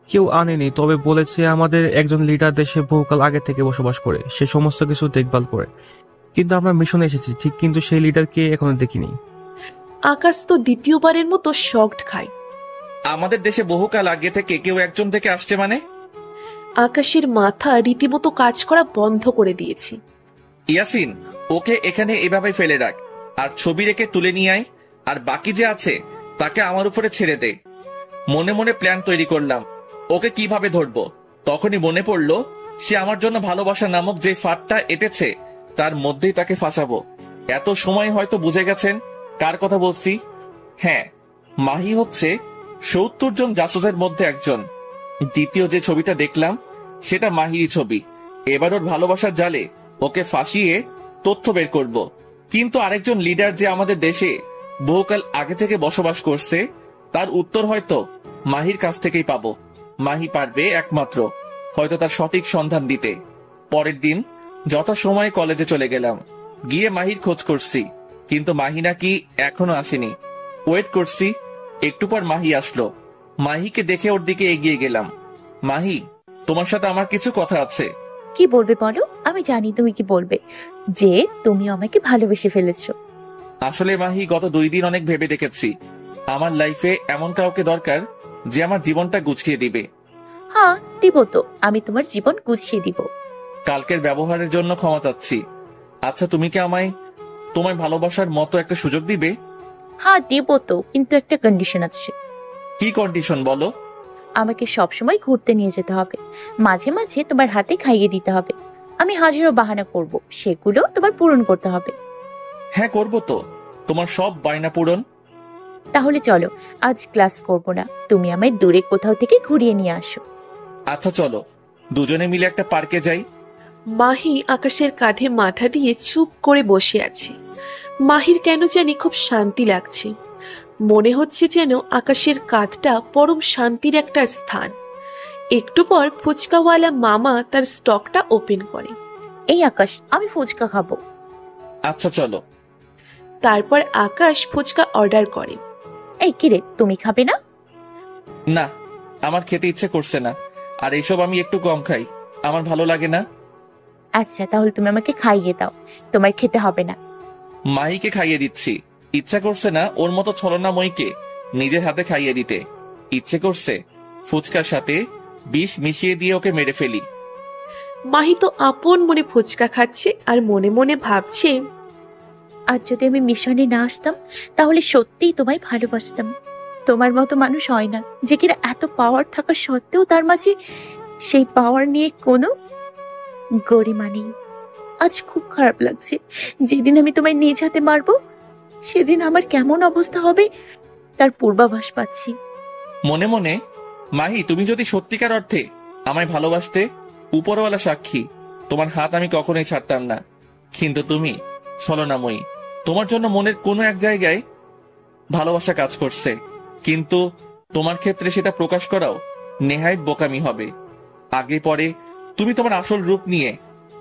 কেউ আনেনি, তবে বলেছে আমাদের একজন লিডার দেশে বহুকাল আগে থেকে বসবাস করে, সে সমস্ত কিছু দেখভাল করে। কিন্তু আমরা মিশনে এসেছি ঠিক, কিন্তু সেই লিডারকে এখনো দেখিনি। আকাশ তো দ্বিতীয়বারের মতো শকড খায়। আমাদের দেশে বহুকাল আগে থেকে কেউ একজন থেকে আসছে মানে? আকাশের মাথা রীতিমতো কাজ করা বন্ধ করে দিয়েছে। ইয়াসিন, ওকে এখানে এভাবে ফেলে রাখ, আর ছবি রেখে তুলে নিয়ে আয়। আর বাকি যে আছে তাকে আমার উপরে ছেড়ে দে। মনে মনে প্ল্যান তৈরি করলাম ওকে কিভাবে ধরবো। তখনই মনে পড়লো সে আমার জন্য ভালোবাসা নামক যে ফাঁদটা এঁটেছে তার মধ্যেই তাকে ফাঁসাবো। এত সময় হয়তো বুঝে গেছেন কার কথা বলছি। হ্যাঁ, মাহি হচ্ছে 70 জন জাসুসের মধ্যে একজন। দ্বিতীয় যে ছবিটা দেখলাম সেটা মাহিরই ছবি। এবার ওর ভালোবাসার জালে ওকে ফাঁসিয়ে তথ্য বের করব। কিন্তু আরেকজন লিডার যে আমাদের দেশে বহুকাল আগে থেকে বসবাস করছে তার উত্তর হয়তো মাহির কাছ থেকেই পাবো। মাহি পারবে একমাত্র হয়তো তার সঠিক সন্ধান দিতে। পরের দিন যথাসময়ে কলেজে চলে গেলাম। গিয়ে মাহির খোঁজ করছি, কিন্তু মাহি নাকি এখনো আসেনি। ওয়েট করছি, একটু পর মাহি আসলো। মাহিকে দেখে ওর দিকে এগিয়ে গেলাম। মাহি, তোমার সাথে আমার কিছু কথা আছে। কি বলবে বলো? আমি জানি তুমি কি বলবে, যে তুমি আমাকে ভালোবেসে ফেলেছো। আসলে মাহি, গত 2 দিন অনেক ভেবে দেখেছি আমার লাইফে এমন কাউকে দরকার যে আমার জীবনটা গুছিয়ে দিবে। হ্যাঁ দিব তো, আমি তোমার জীবন গুছিয়ে দিব। কালকের ব্যবহারের জন্য ক্ষমা চাচ্ছি। আচ্ছা, তুমি কি আমায় তোমার ভালোবাসার মতো একটা সুযোগ দিবে? হ্যাঁ দিব তো, কিন্তু একটা কন্ডিশন আছে। কি কন্ডিশন বলো? আমাকে সবসময় ঘুরতে নিয়ে যেতে হবে, মাঝে মাঝে তোমার হাতে খাইয়ে দিতে হবে। আমি হাজারো বাহানা করব, সেগুলো তোমার পূরণ করতে হবে। হ্যাঁ করব তো, তোমার সব বায়না পূরণ। তাহলে চলো, আজ ক্লাস করব না, তুমি আমায় দূরে কোথাও থেকে ঘুরিয়ে নিয়ে আসো। আচ্ছা চলো, দুজনে মিলে একটা পার্কে যাই। মাহি আকাশের কাঁধে মাথা দিয়ে চুপ করে বসে আছে। মাহির কেন জানি খুব শান্তি লাগছে। মনে হচ্ছে যেন আকাশের কাঁধটা পরম শান্তির একটা স্থান। একটু পর ফুচকাওয়ালা মামা তার স্টকটা ওপেন করে। এই আকাশ, আমি ফুচকা খাবো। আচ্ছা চলো। তারপর আকাশ ফুচকা অর্ডার করে। এই কিরে, তুমি খাবে না? না, আমার খেতে ইচ্ছে করছে না, আর এইসব আমি একটু কম খাই, আমার ভালো লাগে না। আচ্ছা তাহলে তুমি আমাকে খাইয়ে দাও, তোমার খেতে হবে না। মাহিকে খাইয়ে দিচ্ছি। ইচ্ছা করছে না ওর মতো ছলনাময়ীকে নিজের হাতে খাইয়ে দিতে। ইচ্ছে করছে ফুচকার সাথে বিষ মিশিয়ে দিয়ে ওকে মেরে ফেলি। মাহি তো আপন মনে ফুচকা খাচ্ছে আর মনে মনে ভাবছে, আর যদি আমি মিশনে না আসতাম তাহলে সত্যিই তোমায় ভালোবাসতাম। তোমার মতো মানুষ হয় না যে কিনা এত পাওয়ার থাকা সত্ত্বেও তার মাঝে সেই পাওয়ার নিয়ে কোনো গরিমা নেই। আজ খুব খারাপ লাগছে, যেদিন আমি তোমায় নিজ হাতে মারবো সেদিন আমার কেমন অবস্থা হবে তার পূর্বাভাস পাচ্ছি। মনে মনে, মাহি তুমি যদি সত্যিকার অর্থে আমায় ভালোবাসতে, উপরওয়ালা সাক্ষী তোমার হাত আমি কখনোই ছাড়তাম না। কিন্তু তুমি ছলনাময়ী। তোমার জন্য মনের কোনো এক জায়গায় ভালোবাসা কাজ করছে, কিন্তু তোমার ক্ষেত্রে সেটা প্রকাশ করাও নেহায়েত বোকামি হবে। আগে পরে তুমি তোমার আসল রূপ নিয়ে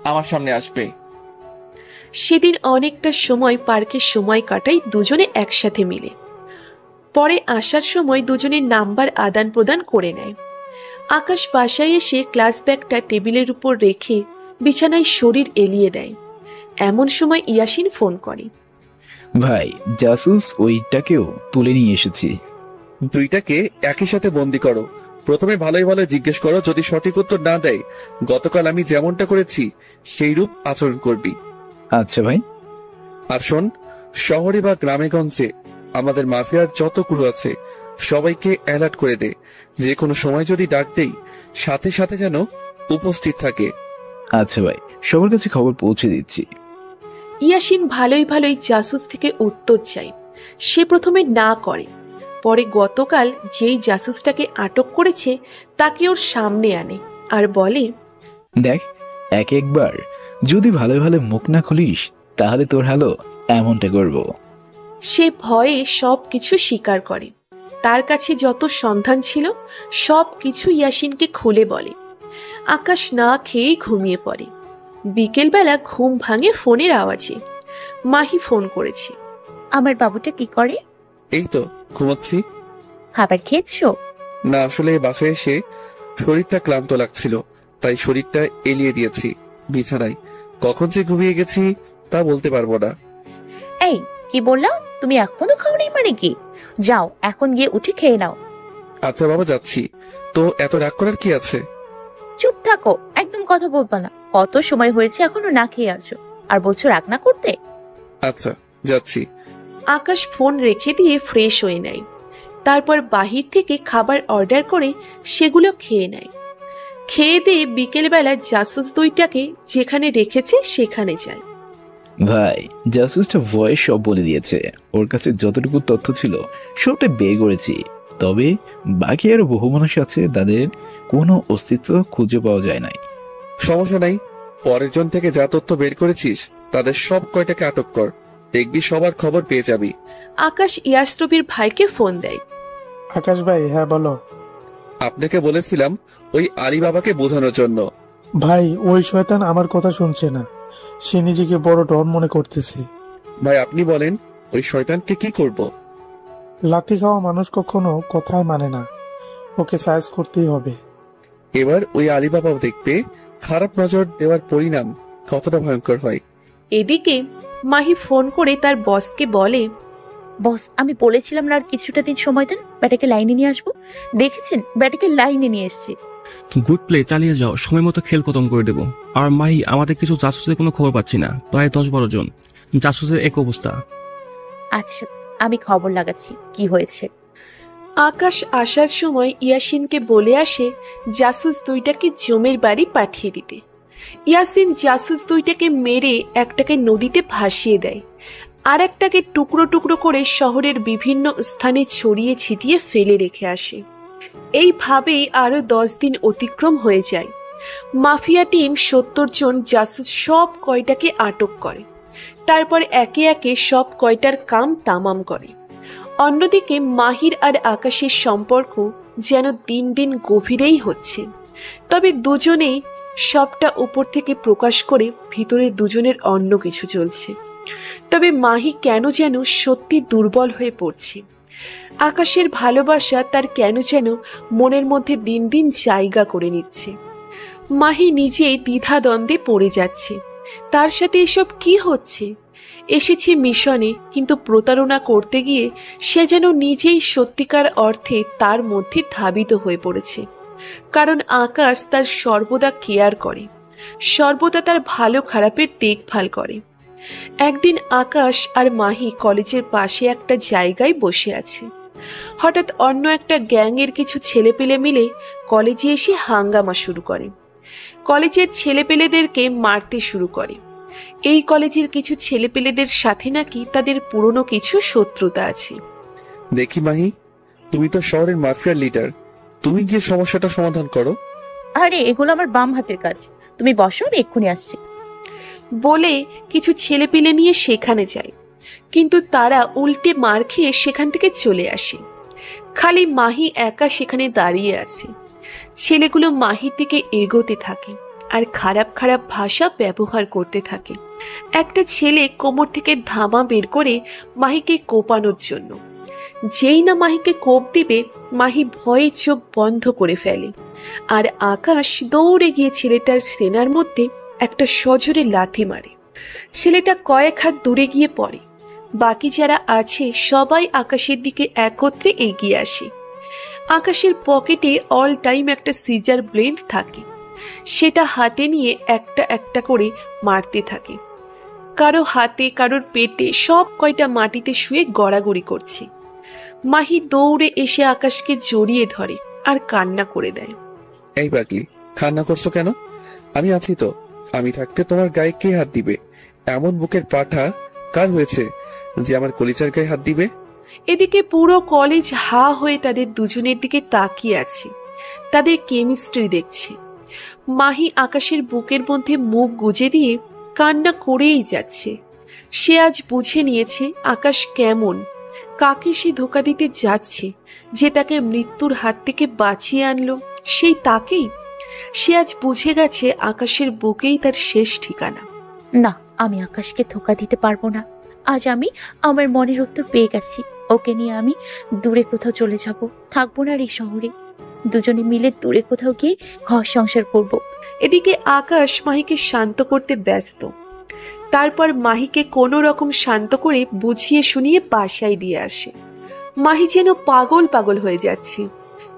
আমার সামনে আসবে। সেদিন অনেকটা সময় পার্কে সময় কাটাই দুজনে একসাথে মিলে। পরে আসার সময় দুজনের নাম্বার আদান প্রদান করে নেয়। আকাশ বাসায় এসে ক্লাস ব্যাগটা টেবিলের উপর রেখে বিছানায় শরীর এলিয়ে দেয়। এমন সময় ইয়াসিন ফোন করে। ভাই, জাসুস ওইটাকেও তুলে নিয়ে এসেছি। দুইটাকে একই সাথে বন্দি করো। প্রথমে ভালোই ভালো জিজ্ঞেস করো, যদি সঠিক উত্তর না দেয় গতকাল আমি যেমনটা করেছি সেই রূপ আচরণ করবি। আচ্ছা ভাই। আর শোন, শহরে বা গ্রামেগঞ্জে আমাদের মাফিয়ার যত ক্রু আছে সবাইকে অ্যালার্ট করে দে, যে কোনো সময় যদি ডাক দেই সাথে সাথে যেন উপস্থিত থাকে। আচ্ছা ভাই, সবার কাছে খবর পৌঁছে দিচ্ছি। ইয়াসিন ভালোই ভালোই জাসুস থেকে উত্তর চায়। সে প্রথমে না করে, পরে গতকাল যেই জাসুসটাকে আটক করেছে তাকে ওর সামনে আনে আর বলে, দেখ, একবার যদি ভালো ভালো মুখ না খুলিস তাহলে তোর হালো এমনটা করব। সে ভয়ে সব কিছু স্বীকার করে। তার কাছে যত সন্ধান ছিল সব কিছু ইয়াসিনকে খুলে বলে। আকাশ না খেয়েই ঘুমিয়ে পড়ে। বিকেলবেলা ঘুম ভাঙে ফোনের আওয়াজে। মাহি ফোন করেছে। আমার বাবুটা কি করে? এই তো ঘুমাচ্ছি। খাবার খেয়েছো? না, আসলে বাসায় এসে শরীরটা ক্লান্ত লাগছিল, তাই শরীরটা এলিয়ে দিয়েছি বিছানায়। কখন যে ঘুমিয়ে গেছি তা বলতে পারবো না। এই কি বললাম? তুমি এখনো খাওনি মানে কি? যাও, এখন গিয়ে উঠে খেয়ে নাও। আচ্ছা বাবা, যাচ্ছি। তো এত রাগ করার কি আছে? চুপ থাকো, একদম কথা বলবা না। কত সময় হয়েছে এখনো না খেয়ে আছো, আর বলছো রাগ না করতে? আচ্ছা, যাচ্ছি। আকাশ ফোন রেখে দিয়ে ফ্রেশ হয়ে নেয়। তারপর বাহির থেকে খাবার অর্ডার করে সেগুলো খেয়ে নেয়। খেয়ে দিয়ে বিকেলবেলা জাসুস দুইটাকে যেখানে রেখেছে সেখানে যায়। ভাই, জাসুসটা ভয়েস সব বলে দিয়েছে। ওর কাছে যতটুকু তথ্য ছিল সবটা বের করেছি। তবে বাকি আরো বহু মানুষ আছে, তাদের কোনো অস্তিত্ব খুঁজে পাওয়া যায় নাই। সমস্যা নাই, পরের জন থেকে যা তথ্য বের করেছিস তাদের সব কয়টাকে আটক কর, দেখবি সবার খবর পেয়ে যাবি। আকাশ ইয়াসরবির ভাইকে ফোন দেয়। আকাশ ভাই, হ্যাঁ বলো। আপনাকে বলেছিলাম ওই আলী বাবাকে বোঝানোর জন্য। ভাই, ওই শয়তান আমার কথা শুনছে না। সে নিজেকে বড় ডন মনে করতেছে। ভাই আপনি বলেন, ওই শয়তানকে কি করব? লাথি খাওয়া মানুষ কখনো কথায় মানে না, ওকে সাইজ করতেই হবে। এবার ওই আলী বাবাও দেখবে খারাপ নজর দেওয়ার পরিণাম কতটা ভয়ঙ্কর হয়। এদিকে মাহি ফোন করে তার বসকে বলে, বস, আমি বলেছিলাম না আর কিছুটা দিন সময় দেন, ব্যাটাকে লাইনে নিয়ে আসবো। দেখেছেন, ব্যাটাকে লাইনে নিয়ে এসছি। গুড প্লে, চালিয়ে যাও, সময় মতো খেল খতম করে দেবো। আর মাহি, আমাদের কিছু জাসুসের কোনো খবর পাচ্ছি না, প্রায় 10-12 জন জাসুসের এক অবস্থা। আচ্ছা, আমি খবর লাগাচ্ছি কি হয়েছে। আকাশ আসার সময় ইয়াসিনকে বলে আসে জাসুস দুইটাকে জমের বাড়ি পাঠিয়ে দিতে। ইয়াসিন জাসুস দুইটাকে মেরে একটাকে নদীতে ভাসিয়ে দেয়, আর একটাকে টুকরো টুকরো করে শহরের বিভিন্ন স্থানে ছড়িয়ে ছিটিয়ে ফেলে রেখে আসে। এইভাবেই আরো 10 দিন অতিক্রম হয়ে যায়। মাফিয়া টিম 70 জন জাসুস সব কয়টাকে আটক করে। তারপর একে একে সব কয়টার কাম তামাম করে। অন্যদিকে মাহির আর আকাশের সম্পর্ক যেন দিন দিন গভীরেই হচ্ছে। তবে দুজনেই সবটা উপর থেকে প্রকাশ করে ভিতরে দুজনের অন্য কিছু চলছে। তবে মাহি কেন যেন সত্যি দুর্বল হয়ে পড়ছে। আকাশের ভালোবাসা তার কেন যেন মনের মধ্যে দিন দিন জায়গা করে নিচ্ছে। মাহি নিজেই দ্বিধাদ্বন্দ্বে পড়ে যাচ্ছে, তার সাথে এসব কি হচ্ছে। এসেছে মিশনে, কিন্তু প্রতারণা করতে গিয়ে সে যেন নিজেই সত্যিকার অর্থে তার মধ্যে ধাবিত হয়ে পড়েছে। কারণ আকাশ তার সর্বদা কেয়ার করে, সর্বদা তার ভালো খারাপের দেখভাল করে। একদিন আকাশ আর মাহি কলেজের পাশে একটা জায়গায় বসে আছে। হঠাৎ অন্য একটা গ্যাংয়ের কিছু ছেলেপেলে মিলে কলেজে এসে হাঙ্গামা শুরু করে। কলেজের ছেলেপেলেদেরকে মারতে শুরু করে। এই কলেজের কিছু ছেলেপেলেদের সাথে নাকি তাদের পুরনো কিছু শত্রুতা আছে। দেখি মাহি, তুমি তো শহরের মাফিয়ার লিডার, তুমি গিয়ে সমস্যাটা সমাধান করো। আরে এগুলো আমার বাম হাতের কাজ, তুমি বসো, আমি এক্ষুনি আসছি বলে কিছু ছেলেপেলে নিয়ে সেখানে যায়, কিন্তু তারা উল্টে মার খেয়ে সেখান থেকে চলে আসে। খালি মাহি একা সেখানে দাঁড়িয়ে আছে। ছেলেগুলো মাহির দিকে এগোতে থাকে আর খারাপ খারাপ ভাষা ব্যবহার করতে থাকে। একটা ছেলে কোমর থেকে ধামা বের করে মাহিকে কোপানোর জন্য, যেই না মাহিকে কোপ দিবে, মাহি ভয়ে চোখ বন্ধ করে ফেলে, আর আকাশ দৌড়ে গিয়ে ছেলেটার সেনার মধ্যে একটা সজোরে লাথি মারে। ছেলেটা কয়েক হাত দূরে গিয়ে পড়ে। বাকি যারা আছে সবাই আকাশের দিকে একত্রে এগিয়ে আসে। আকাশের পকেটে অল টাইম একটা সিজার ব্লেড থাকে, সেটা হাতে নিয়ে একটা একটা করে মারতে থাকে। কারো হাতে, কারোর পেটে, সব কয়টা মাটিতে শুয়ে গড়াগড়ি করছে। মাহি দৌড়ে এসে আকাশকে জড়িয়ে ধরে আর কান্না করে দেয়। এই পাগলি, কান্না করছো কেন? আমি আছি তো। আমি থাকতে তোমার গায়ে কে হাত দিবে? এমন বুকের পাঠা কার হয়েছে যে আমার কলিজার গায়ে হাত দিবে? এদিকে পুরো কলেজ হা হয়ে তাদের দুজনের দিকে তাকিয়ে আছে, তাদের কেমিস্ট্রি দেখছে। মাহি আকাশের বুকের মধ্যে মুখ গুজে দিয়ে কান্না করেই যাচ্ছে। সে আজ বুঝে নিয়েছে আকাশ কেমন, কাকে সে ধোকা দিতে যাচ্ছে, যে তাকে মৃত্যুর হাত থেকে বাঁচিয়ে আনলো সেই তাকেই। সে আজ বুঝে গেছে আকাশের বুকেই তার শেষ ঠিকানা। না, আমি আকাশকে ধোকা দিতে পারবো না। আজ আমি আমার মনের উত্তর পেয়ে গেছি। ওকে নিয়ে আমি দূরে কোথাও চলে যাব, থাকবো না আর এই শহরে। দুজনে মিলে দূরে কোথাও গিয়ে ঘর সংসার করব। এদিকে আকাশ মাহিকে শান্ত করতে ব্যস্ত। তারপর মাহিকে কোনো রকম শান্ত করে বুঝিয়ে শুনিয়ে বাসায় দিয়ে আসে। মাহি যেন পাগল পাগল হয়ে যাচ্ছে,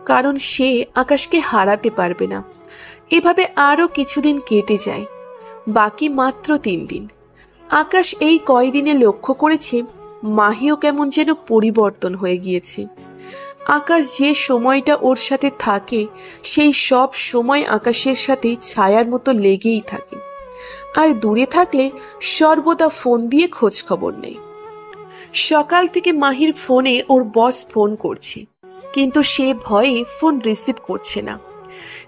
কারণ সে আকাশকে হারাতে পারবে না। এভাবে আরো কিছুদিন কেটে যায়, বাকি মাত্র 3 দিন। আকাশ এই কয়দিনে লক্ষ্য করেছে মাহিও কেমন যেন পরিবর্তন হয়ে গিয়েছে। আকাশ যে সময়টা ওর সাথে থাকে সেই সব সময় আকাশের সাথে ছায়ার মতো লেগেই থাকে, আর দূরে থাকলে সর্বদা ফোন দিয়ে খোঁজ খবর নেয়। সকাল থেকে মাহির ফোনে ওর বস ফোন করছে, কিন্তু সে ভয়ে ফোন রিসিভ করছে না।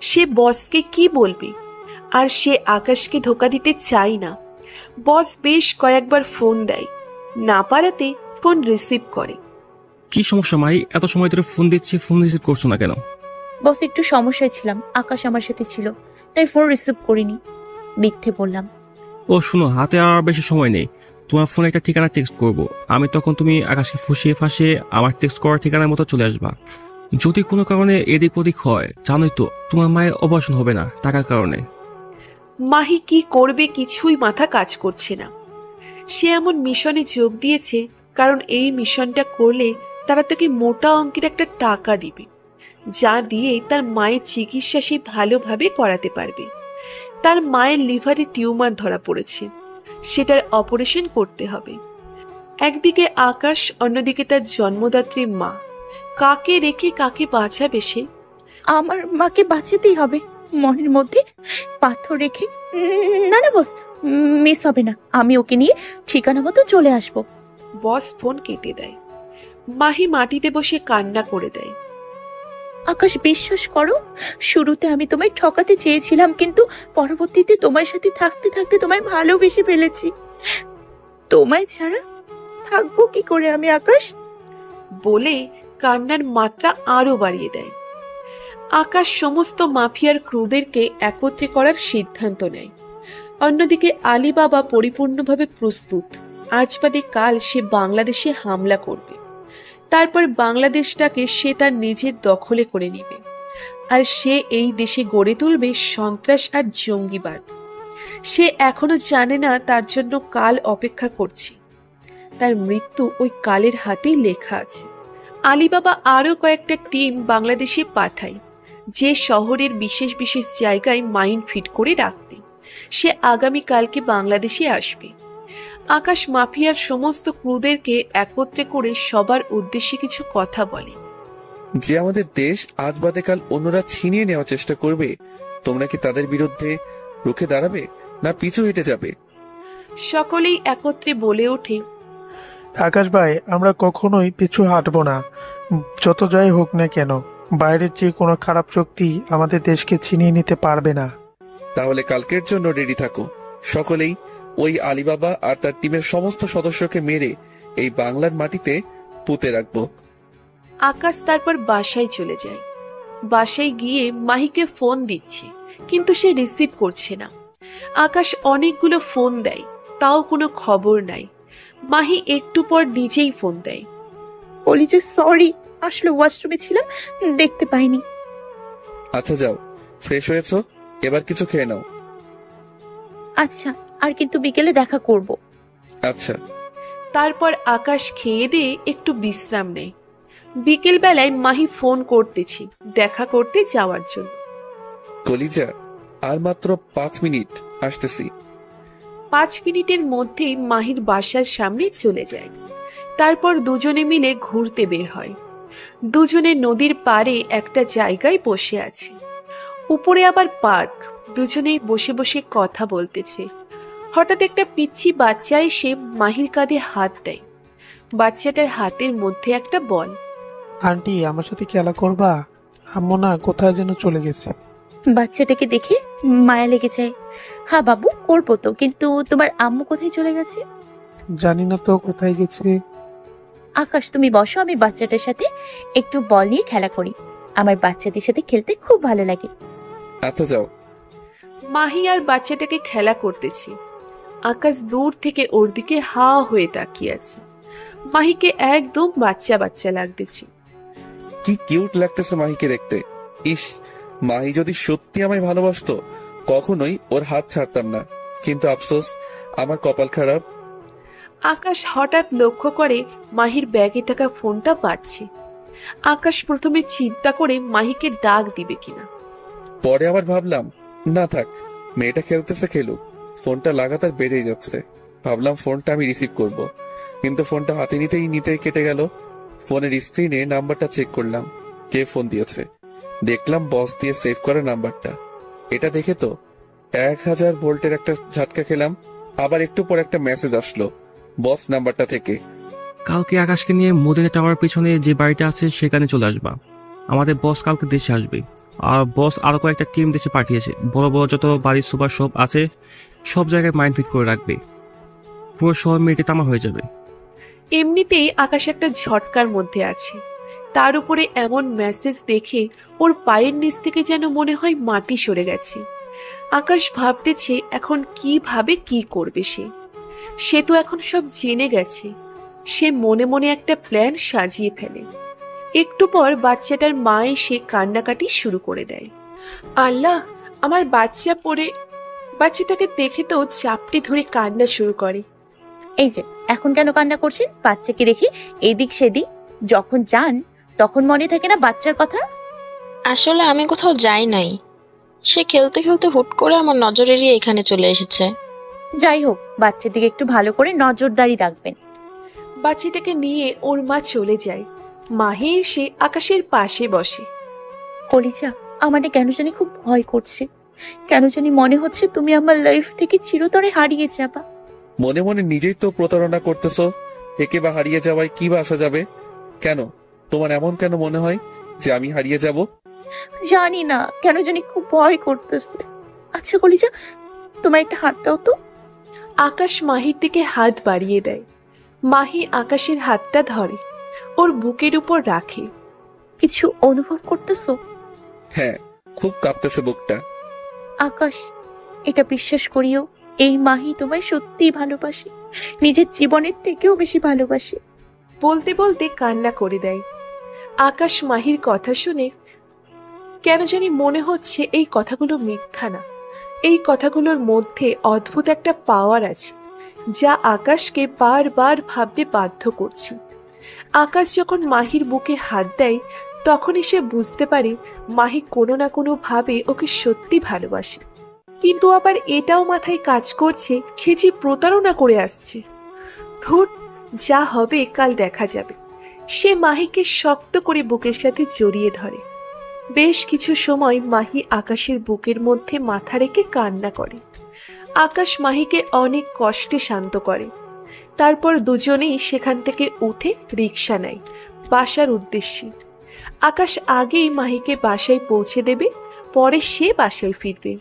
সে বসকে কি বলবে, আর সে আকাশকে ধোকা দিতে চায় না। বস বেশ কয়েকবার ফোন দেয়, না পারাতে ফোন রিসিভ করে। কি সমস্যা মাই? এত সময় ধরে ফোন দিচ্ছি, ফোন রিসিভ করছো না কেন? বস, একটু সমস্যায় ছিলাম, আকাশ আমার সাথে ছিল, তাই ফোন রিসিভ করিনি। মিথ্যে বললাম। ও শুনো, হাতে আর বেশি সময় নেই। তোমার ফোনে একটা ঠিকানা টেক্সট করব আমি, তখন তুমি আকাশকে ফুসিয়ে ফাঁসিয়ে আমার টেক্সট করার ঠিকানার মতো চলে আসবা। যদি কোনো কারণে এদিক ওদিক হয়, জানোই তো তোমার মায়ের অপারেশন হবে না টাকার কারণে। মাহি কি করবে কিছুই মাথা কাজ করছে না। সে এমন মিশনে যোগ দিয়েছে কারণ এই মিশনটা করলে তারা তাকে মোটা অঙ্কের একটা টাকা দিবে, যা দিয়ে তার মায়ের চিকিৎসা সে ভালোভাবে করাতে পারবে। তার মায়ের লিভারে টিউমার ধরা পড়েছে, সেটার অপারেশন করতে হবে। একদিকে আকাশ, অন্যদিকে তার জন্মদাত্রী মা। কাকে রেখে কাকে বাঁচাবে সে? আমার মাকে বাঁচাতেই হবে। মনের মধ্যে পাথর রেখে না না বস, মিস হবে না। আমি ওকে নিয়ে ঠিকানা মতো চলে আসব। বস ফোন কেটে দেয়। মাহি মাটিতে বসে কান্না করে দেয়। আকাশ, বিশ্বাস করো, শুরুতে আমি তোমায় ঠকাতে চেয়েছিলাম, কিন্তু পরবর্তীতে তোমার সাথে থাকতে থাকতে তোমায় ভালোবেসে ফেলেছি। তোমায় ছাড়া থাকবো কি করে আমি আকাশ? বলে কান্নার মাত্রা আরো বাড়িয়ে দেয়। আকাশ সমস্ত মাফিয়ার ক্রুদেরকে একত্রে করার সিদ্ধান্ত নেয়। অন্যদিকে আলীবাবা পরিপূর্ণভাবে প্রস্তুত। আজ বাদে কাল সে বাংলাদেশে হামলা করবে। তারপর বাংলাদেশটাকে সে তার নিজের দখলে করে নেবে, আর সে এই দেশে গড়ে তুলবে সন্ত্রাস আর জঙ্গিবাদ। সে এখনো জানে না তার জন্য কাল অপেক্ষা করছে। তার মৃত্যু ওই কালের হাতেই লেখা আছে। আলীবাবা আরো কয়েকটা টিম বাংলাদেশে পাঠায়, যে শহরের বিশেষ বিশেষ জায়গায় মাইন ফিট করে রাখতে। সে আগামীকালকে বাংলাদেশে আসবে। আকাশ মাফিয়ার সমস্ত ক্রুদেরকে একত্রে করে সবার উদ্দেশ্যে কিছু কথা বলে। যে আমাদের দেশ আজ বাদে কাল অন্যরা ছিনিয়ে নেওয়ার চেষ্টা করবে, তোমরা কি তাদের বিরুদ্ধে রুখে দাঁড়াবে না পিছু হেঁটে যাবে? সকলেই একত্রে বলে ওঠে, আকাশ ভাই, আমরা কখনোই পিছু হাঁটবো না। যত যাই হোক না কেন, বাইরের যে কোনো খারাপ শক্তি আমাদের দেশকে ছিনিয়ে নিতে পারবে না। তাহলে কালকের জন্য রেডি থাকো। সকলেই ওই আলীবাবা আর তার টিমের সমস্ত সদস্যকে মেরে এই বাংলার মাটিতে পুঁতে রাখবো। আকাশ তারপর বাসায় চলে যায়। বাসায় গিয়ে মাহিকে ফোন দিচ্ছে, কিন্তু সে রিসিভ করছে না। আকাশ অনেকগুলো ফোন দেয়, তাও কোনো খবর নাই। মাহি একটু পর নিজেই ফোন দেয়। কলিজা সরি, আসলে ওয়াশরুমে ছিলাম, দেখতে পাইনি। আচ্ছা যাও, ফ্রেশ হয়েছো, এবার কিছু খেয়ে নাও। আচ্ছা, আর কিন্তু বিকেলে দেখা করব। আচ্ছা। তারপর আকাশ খেয়ে দিয়ে একটু বিশ্রাম নেয়। বিকেল বেলায় মাহি ফোন করতেছি দেখা করতে যাওয়ার জন্য। কলিজা, আর মাত্র 5 মিনিট, আসতেছি। 5 মিনিটের মধ্যেই মাহির বাসার সামনে চলে যায়। তারপর দুজনে মিলে ঘুরতে বের হয়। দুজনে নদীর পাড়ে একটা জায়গায় বসে আছে। উপরে আবার পার্ক, দুজনেই বসে বসে কথা বলতেছে। হঠাৎ একটা পিচ্চি বাচ্চা এসে মাহির কাঁধে হাত দেয়। বাচ্চাটার হাতের মধ্যে একটা বল। আন্টি, আমার সাথে খেলা করবা? আম্মু না কোথায় যেন চলে গেছে। বাচ্চাটাকে দেখে মায়া লেগে যায়। হ্যাঁ বাবু, করবো তো, কিন্তু তোমার আম্মু কোথায় চলে গেছে? জানি না তো কোথায় গেছে। আকাশ, তুমি বসো, আমি বাচ্চাটার সাথে একটু বল নিয়ে খেলা করি। আমার বাচ্চাদের সাথে খেলতে খুব ভালো লাগে। আচ্ছা যাও। মাহি আর বাচ্চাটাকে খেলা করতেছে। আকাশ দূর থেকে ওর দিকে হা হয়ে তাকিয়ে আছে। মাহিকে একদম বাচ্চা বাচ্চা লাগতেছে। কি কিউট লাগতেছে মাহিকে দেখতে। ইস, মাহি যদি সত্যি আমায় ভালোবাসতো কখনোই ওর হাত ছাড়তাম না, কিন্তু আফসোস, আমার কপাল খারাপ। আকাশ হঠাৎ লক্ষ্য করে মাহির ব্যাগে থাকা ফোনটা বাজছে। আকাশ প্রথমে চিন্তা করে মাহিকে ডাক দিবে কিনা। পরে আবার ভাবলাম, না থাক, মেয়েটা খেলতেছে খেলুক, ফোনটা লাগাতার বেড়েই যাচ্ছে। ভাবলাম ফোনটা আমি রিসিভ করব, কিন্তু ফোনটা হাতে নিতেই কেটে গেল। ফোনের স্ক্রিনে নাম্বারটা চেক করলাম, কে ফোন দিয়েছে। দেখলাম বস দিয়ে সেভ করা নাম্বারটা। এটা দেখে তো 1000 ভোল্টের একটা ঝাটকা খেলাম। আবার একটু পর একটা মেসেজ আসলো বস নাম্বারটা থেকে। কালকে আকাশকে নিয়ে মদিনা টাওয়ার পিছনে যে বাড়িটা আছে সেখানে চলে আসবা। আমাদের বস কালকে দেশে আসবে, আর বস আরো কয়েকটা টিম দেশে পাঠিয়েছে। বড় বড় যত বাড়ির সুপার শপ আছে সব জায়গায় মাইন্ড ফিট করে রাখবে। পুরো শহর মেয়েটে তামা হয়ে যাবে। এমনিতেই আকাশ একটা ঝটকার মধ্যে আছে। তার উপরে এমন মেসেজ দেখে ওর পায়ের নিচ থেকে যেন মনে হয় মাটি সরে গেছে। আকাশ ভাবতেছে এখন কিভাবে কি করবে সে তো এখন সব জেনে গেছে। সে মনে মনে একটা প্ল্যান সাজিয়ে ফেলে। একটু পর বাচ্চাটার মা এসে কান্নাকাটি শুরু করে দেয়। আল্লাহ, আমার বাচ্চা পড়ে। বাচ্চাটাকে দেখে তো চাপটে ধরে কান্না শুরু করে। এই যে এখন কেন কান্না করছেন? বাচ্চাকে রেখে এদিক সেদিক যখন যান তখন মনে থাকে না বাচ্চার কথা? আসলে আমি কোথাও যাই নাই, সে খেলতে খেলতে হুট করে আমার নজর এড়িয়ে এখানে চলে এসেছে। যাই হোক, বাচ্চার দিকে একটু ভালো করে নজরদারি রাখবেন। বাচ্চাটাকে নিয়ে ওর মা চলে যায়। মাহি এসে আকাশের পাশে বসে। কলিজা, আমাকে কেন জানি খুব ভয় করছে। কেন জানি মনে হচ্ছে তুমি আমার লাইফ থেকে চিরতরে হারিয়ে যাবা। মনে মনে নিজেই তো প্রতারণা করতেছো। থেকে বা হারিয়ে যাওয়ায় কি বা আসা যাবে? কেন তোমার এমন কেন মনে হয় যে আমি হারিয়ে যাব? জানি না, কেন জানি খুব ভয় করতেছে। আচ্ছা কলিজা, তোমার একটা হাত দাও তো। আকাশ মাহির দিকে হাত বাড়িয়ে দেয়। মাহি আকাশের হাতটা ধরে, ওর বুকের উপর রাখে। কিছু অনুভব করতেছো? হ্যাঁ, খুব কাঁপতেছে বুকটা। আকাশ, এটা বিশ্বাস করিও, এই মাহি তোমায় সত্যিই ভালোবাসে, নিজের জীবনের থেকেও বেশি ভালোবাসে। বলতে বলতে কান্না করে দেয়। আকাশ মাহির কথা শুনে কেন জানি মনে হচ্ছে এই কথাগুলো মিথ্যা না। এই কথাগুলোর মধ্যে অদ্ভুত একটা পাওয়ার আছে যা আকাশকে বারবার ভাবতে বাধ্য করছে। আকাশ যখন মাহির বুকে হাত দেয় তখনই সে বুঝতে পারে মাহি কোনো না কোনো ভাবে ওকে সত্যি ভালোবাসে। কিন্তু আবার এটাও মাথায় কাজ করছে সে যে প্রতারণা করে আসছে। ধুর, যা হবে কাল দেখা যাবে। সে মাহিকে শক্ত করে বুকের সাথে জড়িয়ে ধরে। বেশ কিছু সময় মাহি আকাশের বুকের মধ্যে মাথা রেখে কান্না করে। আকাশ মাহিকে অনেক কষ্টে শান্ত করে। তারপর দুজনেই সেখান থেকে উঠে রিক্সা নেয় বাসার উদ্দেশ্যে। আকাশ আগেই মাহিকে বাসায় পৌঁছে দেবে, পরে সে বাসায় ফিরবে।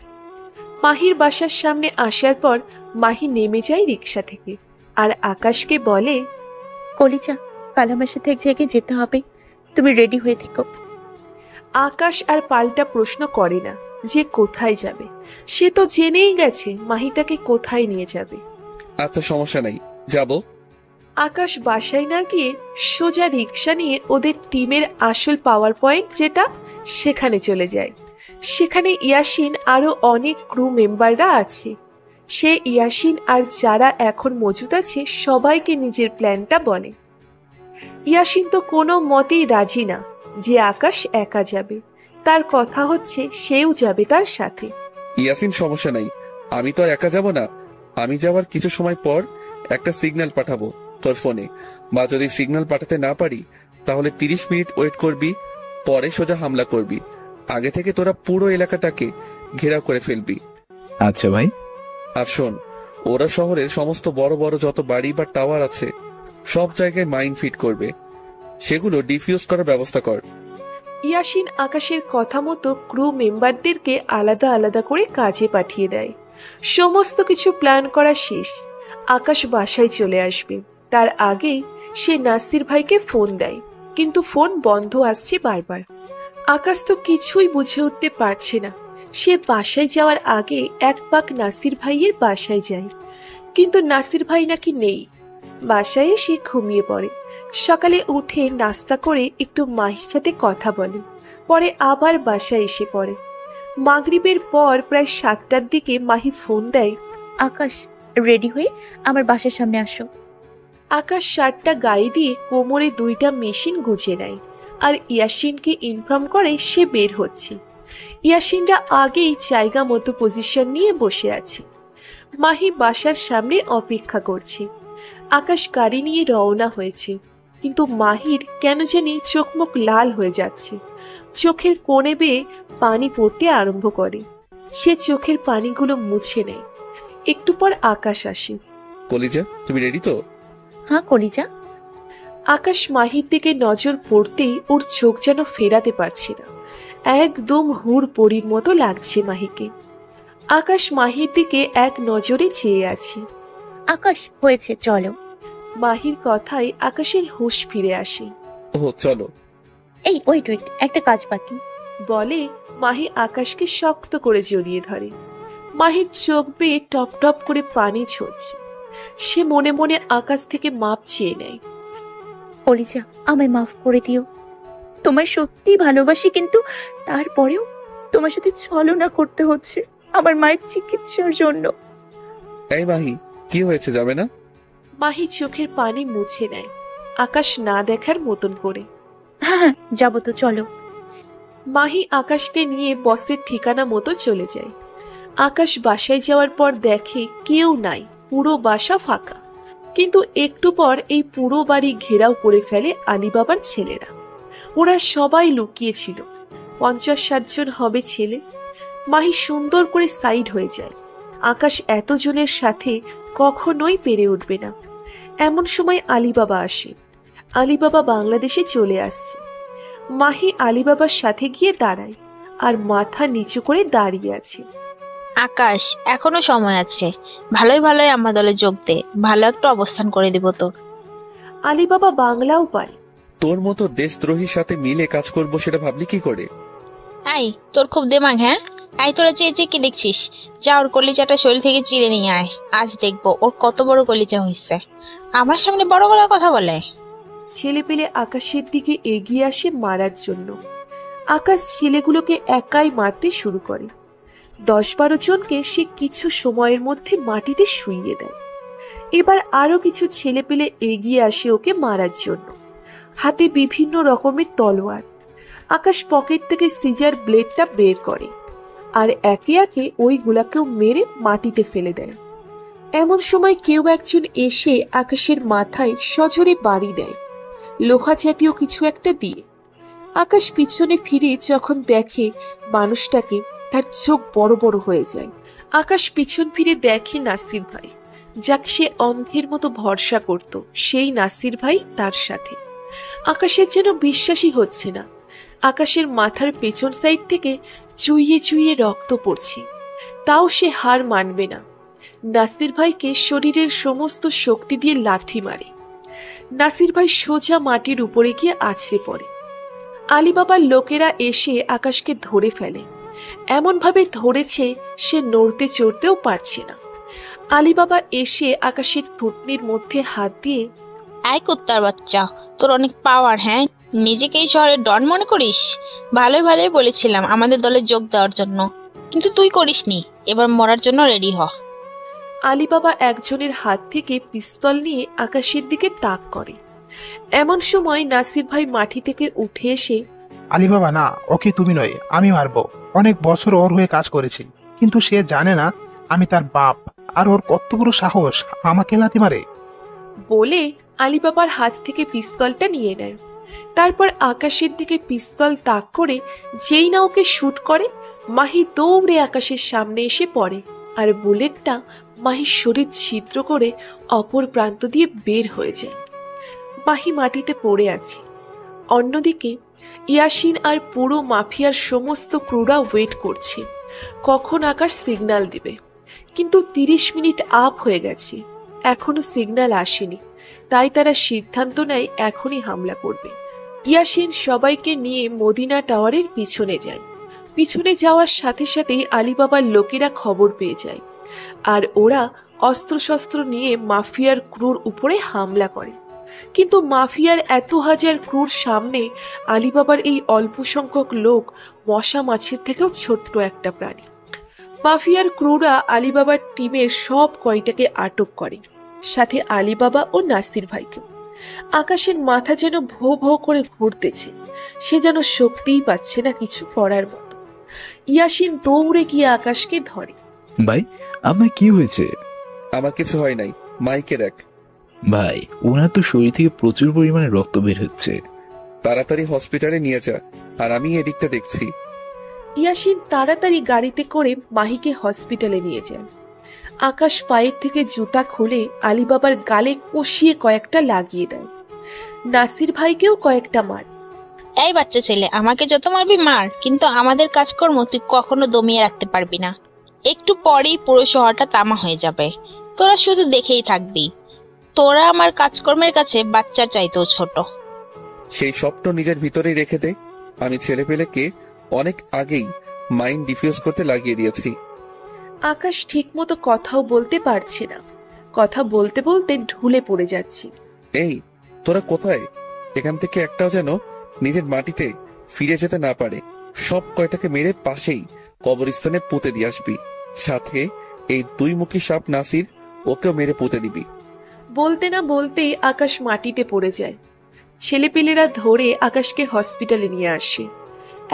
মাহির বাসার সামনে আসার পর মাহি নেমে যায় রিক্সা থেকে আর আকাশকে বলে, কলিজা, কাল আমার সাথে এক জায়গায় যেতে হবে, তুমি রেডি হয়ে থেকো। আকাশ আর পাল্টা প্রশ্ন করে না যে কোথায় যাবে। সে তো জেনেই গেছে মাহি তাকে কোথায় নিয়ে যাবে। আচ্ছা, সমস্যা নাই, যাব। আকাশ বাসায় না গিয়ে সোজা রিক্সা নিয়ে ওদের টিমের আসল পাওয়ার পয়েন্ট যেটা সেখানে চলে যায়। সেখানে ইয়াসিন আরো অনেক ক্রু মেম্বাররা আছে। সে ইয়াসিন আর যারা এখন মজুদ আছে সবাইকে নিজের প্ল্যানটা বলে। ইয়াসিন তো কোনো মতেই রাজি না যে আকাশ একা যাবে। তার কথা হচ্ছে সেও যাবে তার সাথে। ইয়াসিন, সমস্যা নাই, আমি তো আর একা যাব না। আমি যাওয়ার কিছু সময় পর একটা সিগন্যাল পাঠাবো তোর ফোনে, বা যদি সিগন্যাল পাঠাতে না পারি তাহলে 30 মিনিট ওয়েট করবি, পরে সোজা হামলা করবি। আগে থেকে তোরা পুরো এলাকাটাকে ঘেরাও করে ফেলবি। আচ্ছা ভাই। আর শোন, ওরা শহরের সমস্ত বড় বড় যত বাড়ি বা টাওয়ার আছে সব জায়গায় মাইন ফিট করবে, সেগুলো ডিফিউজ করার ব্যবস্থা কর। ইয়াসিন আকাশের কথা মতো ক্রু মেম্বারদেরকে আলাদা আলাদা করে কাজে পাঠিয়ে দেয়। সমস্ত কিছু প্ল্যান করা শেষ। আকাশ বাসায় চলে আসবে। তার আগেই সে নাসির ভাইকে ফোন দেয়, কিন্তু ফোন বন্ধ আসছে বারবার। আকাশ তো কিছুই বুঝে উঠতে পারছে না। সে বাসায় যাওয়ার আগে এক পাক নাসির ভাইয়ের বাসায় যায়, কিন্তু নাসির ভাই নাকি নেই। বাসায় সে ঘুমিয়ে পড়ে। সকালে উঠে নাস্তা করে একটু মাহির সাথে কথা বলে, পরে আবার বাসায় এসে পড়ে। মাগরিবের পর প্রায় 7টার দিকে মাহি ফোন দেয়, আকাশ রেডি হয়ে আমার বাসার সামনে আসো। আকাশ শার্টটা গায়ে দিয়ে কোমরে 2টা মেশিন গুছিয়ে নেয় আর ইয়াসিনকে ইনফর্ম করে সে বের হচ্ছে। ইয়াসিনরা আগেই জায়গা মতো পজিশন নিয়ে বসে আছে। মাহি বাসার সামনে অপেক্ষা করছে। আকাশ গাড়ি নিয়ে রওনা হয়েছে, কিন্তু মাহির কেন জানি চোখ মুখ লাল হয়ে যাচ্ছে। চোখের কোণে বেয়ে পানি পড়তে আরম্ভ করে। সে চোখের পানিগুলো মুছে নেয়। একটু পর আকাশ আসে। কলিজা, তুমি রেডি তো? হ্যাঁ কলিজা। আকাশ মাহির দিকে নজর পড়তেই ওর চোখ যেন ফেরাতে পারছে না। একদম হুড় পরির মতো লাগছে মাহিকে। আকাশ মাহির দিকে এক নজরে চেয়ে আছে। আকাশ হয়েছে, চলো। মাহির কথায় আকাশের হুঁশ ফিরে আসে। ও চলো। এই ওয়েট, একটা কাজ বাকি বলে মাহি আকাশকে শক্ত করে জড়িয়ে ধরে। মাহির চোখ বেয়ে টপ টপ করে পানি ঝরছে। সে মনে মনে আকাশ থেকে মাপ চেয়ে নেয়। কলিজা, আমায় মাফ করে দিও। তোমায় সত্যি ভালোবাসি, কিন্তু তারপরেও তোমার সাথে ছলনা করতে হচ্ছে আমার মায়ের চিকিৎসার জন্য। এই মাহি, কি হয়েছে, যাবে না? মাহি চোখের পানি মুছে নেয় আকাশ না দেখার মতন করে। হ্যাঁ যাবো তো, চলো। মাহি আকাশকে নিয়ে বসের ঠিকানা মতো চলে যায়। আকাশ বাসায় যাওয়ার পর দেখে কেউ নাই, পুরো বাসা ফাঁকা। কিন্তু একটু পর এই পুরো বাড়ি ঘেরাও করে ফেলে আলিবাবার ছেলেরা। ওরা সবাই লুকিয়েছিল, 50-60 জন হবে ছেলে। মাহি সুন্দর করে সাইড হয়ে যায়। আকাশ এতজনের সাথে কখনোই পেরে উঠবে না। এমন সময় আলিবাবা আসে। আলিবাবা বাংলাদেশে চলে আসছে। মাহি আলিবাবার সাথে গিয়ে দাঁড়ায় আর মাথা নিচু করে দাঁড়িয়ে আছে। আকাশ, এখনো সময় আছে, ভালোই ভালোই আমার দলে যোগ দে, ভালো একটা অবস্থান করে দিব তোর। আলিবাবা বাংলাও পারে। তোর মতো দেশদ্রোহীর সাথে মিলে কাজ করব সেটা ভাবলি কি করে? আই, তোর খুব দেমাগ, হ্যাঁ? আই, তোরা চেয়ে চেয়ে কি দেখছিস? যা ওর কলিজাটা শরীর থেকে চিড়ে নিয়ে আয়, আজ দেখবো ওর কত বড় কলিজা হয়েছে। আমার সামনে বড় গলায় কথা বলে। ছেলে পেলে আকাশের দিকে এগিয়ে আসে মারার জন্য। আকাশ ছেলেগুলোকে একাই মারতে শুরু করে। 10-12 জনকে সে কিছু সময়ের মধ্যে মাটিতে শুইয়ে দেয়। এবার আরো কিছু ছেলে পেলে এগিয়ে আসে ওকে মারার জন্য, হাতে বিভিন্ন রকমের তলোয়ার। আকাশ পকেট থেকে সিজার ব্লেডটা বের করে আর একে একে ওইগুলাকেও মেরে মাটিতে ফেলে দেয়। এমন সময় কেউ একজন এসে আকাশের মাথায় সজোরে বাড়ি দেয়, লোহা জাতীয় কিছু একটা দিয়ে। আকাশ পিছনে ফিরে যখন দেখে মানুষটাকে, তার চোখ বড় বড় হয়ে যায়। আকাশ পিছন ফিরে দেখে নাসির ভাই, যাকে সে অন্ধের মতো ভরসা করত, সেই নাসির ভাই তার সাথে। আকাশের যেন বিশ্বাসই হচ্ছে না। আকাশের মাথার পেছন সাইড থেকে চুইয়ে চুইয়ে রক্ত পড়ছে, তাও সে হার মানবে না। নাসির ভাইকে শরীরের সমস্ত শক্তি দিয়ে লাথি মারে। নাসির ভাই সোজা মাটির উপরে গিয়ে আছড়ে পড়ে। আলিবাবার লোকেরা এসে আকাশকে ধরে ফেলে। এমন ভাবে ধরেছে সে নড়তে চড়তেও পারছে না। আলিবাবা এসে আকাশের থুতনির মধ্যে হাত দিয়ে আয় কুত্তার বাচ্চা, তোর অনেক পাওয়ার। হ্যাঁ, নিজেকে এই শহরের ডন মনে করিস? ভালোই ভালোই বলেছিলাম আমাদের দলে যোগ দেওয়ার জন্য, কিন্তু তুই করিসনি। এবার মরার জন্য রেডি হ। আলিবাবা একজনের হাত থেকে পিস্তল নিয়ে আকাশের দিকে তাক করে। এমন সময় নাসির ভাই মাটি থেকে উঠে এসে, আলিবাবা না, ওকে তুমি নয় আমি মারবো। অনেক বছর ওর হয়ে কাজ করেছি, কিন্তু সে জানে না আমি তার বাপ, আর ওর কত বড় সাহস আমাকে লাথি মারে। বলে আলিবাবার হাত থেকে পিস্তলটা নিয়ে নেয়। তারপর আকাশের দিকে পিস্তল তাক করে যেই না ওকে শুট করে, মাহি দৌড়ে আকাশের সামনে এসে পড়ে, আর বুলেটটা মাহির শরীর ছিদ্র করে অপর প্রান্ত দিয়ে বের হয়ে যায়। মাহি মাটিতে পড়ে আছে। অন্যদিকে ইয়াসিন আর পুরো মাফিয়ার সমস্ত ক্রুরা ওয়েট করছে কখন আকাশ সিগন্যাল দিবে, কিন্তু 30 মিনিট আপ হয়ে গেছে, এখনো সিগন্যাল আসেনি। তাই তারা সিদ্ধান্ত নেয় এখনই হামলা করবে। ইয়াসিন সবাইকে নিয়ে মদিনা টাওয়ারের পিছনে যায়। পিছনে যাওয়ার সাথে সাথেই আলিবাবার লোকেরা খবর পেয়ে যায়, আর ওরা অস্ত্রশস্ত্র নিয়ে মাফিয়ার ক্রুর উপরে হামলা করে। কিন্তু মাফিয়ার এত হাজার ক্রুর সামনে আলিবাবার এই অল্প সংখ্যক লোক মশা মাছের থেকেও ছোট্ট একটা প্রাণী। মাফিয়ার ক্রুরা আলিবাবার টিমের সব কয়টাকে আটক করে, সাথে আলিবাবা ও নাসির ভাইকে। আকাশের মাথা যেন ভো ভো করে ঘুরতেছে, সে যেন শক্তিই পাচ্ছে না কিছু করার মতো। ইয়াসিন দৌড়ে গিয়ে আকাশকে ধরে। ভাই, আপনার কি হয়েছে? আমার কিছু হয় নাই, মাইকে দেখ। ভাই, ওনার তো শরীর থেকে প্রচুর পরিমাণে রক্ত বের হচ্ছে। তাড়াতাড়ি হসপিটালে নিয়ে যা, আর আমি এদিকটা দেখছি। ইয়াসিন তাড়াতাড়ি গাড়িতে করে মাহিকে হসপিটালে নিয়ে যায়। আকাশ পায়ের থেকে জুতা খুলে আলিবাবার গালে কষিয়ে কয়েকটা লাগিয়ে দেয়। নাসির ভাইকেও কয়েকটা মার। এই বাচ্চা ছেলে, আমাকে যত মারবি মার, কিন্তু আমাদের কাজকর্ম তুই কখনো দমিয়ে রাখতে পারবি না। একটু পরেই পুরো শহরটা তামা হয়ে যাবে, তোরা শুধু দেখেই থাকবি। তোরা আমার কাজকর্মের কাছে বাচ্চার চাইতেও ছোট। সেই স্বপ্ন নিজের ভিতরেই রেখে দে। আমি ছেলেপেলেকে অনেক আগেই মাইন্ড ডিফিউজ করতে লাগিয়ে দিয়েছি। আকাশ ঠিক মতো কথাও বলতে পারছে না, কথা বলতে বলতে ঢুলে পড়ে যাচ্ছে। এই, তোরা কোথায়? এখান থেকে একটাও যেন নিজের মাটিতে ফিরে যেতে না পারে। সব কয়টাকে মেরে পাশেই কবরস্থানে পুঁতে দিয়ে আসবি। সাথে এই 2 মুখী সাপ নাসির, ওকেও মেরে পুঁতে দিবি। বলতে না বলতেই আকাশ মাটিতে পড়ে যায়। ছেলেপেলেরা ধরে আকাশকে হসপিটালে নিয়ে আসে।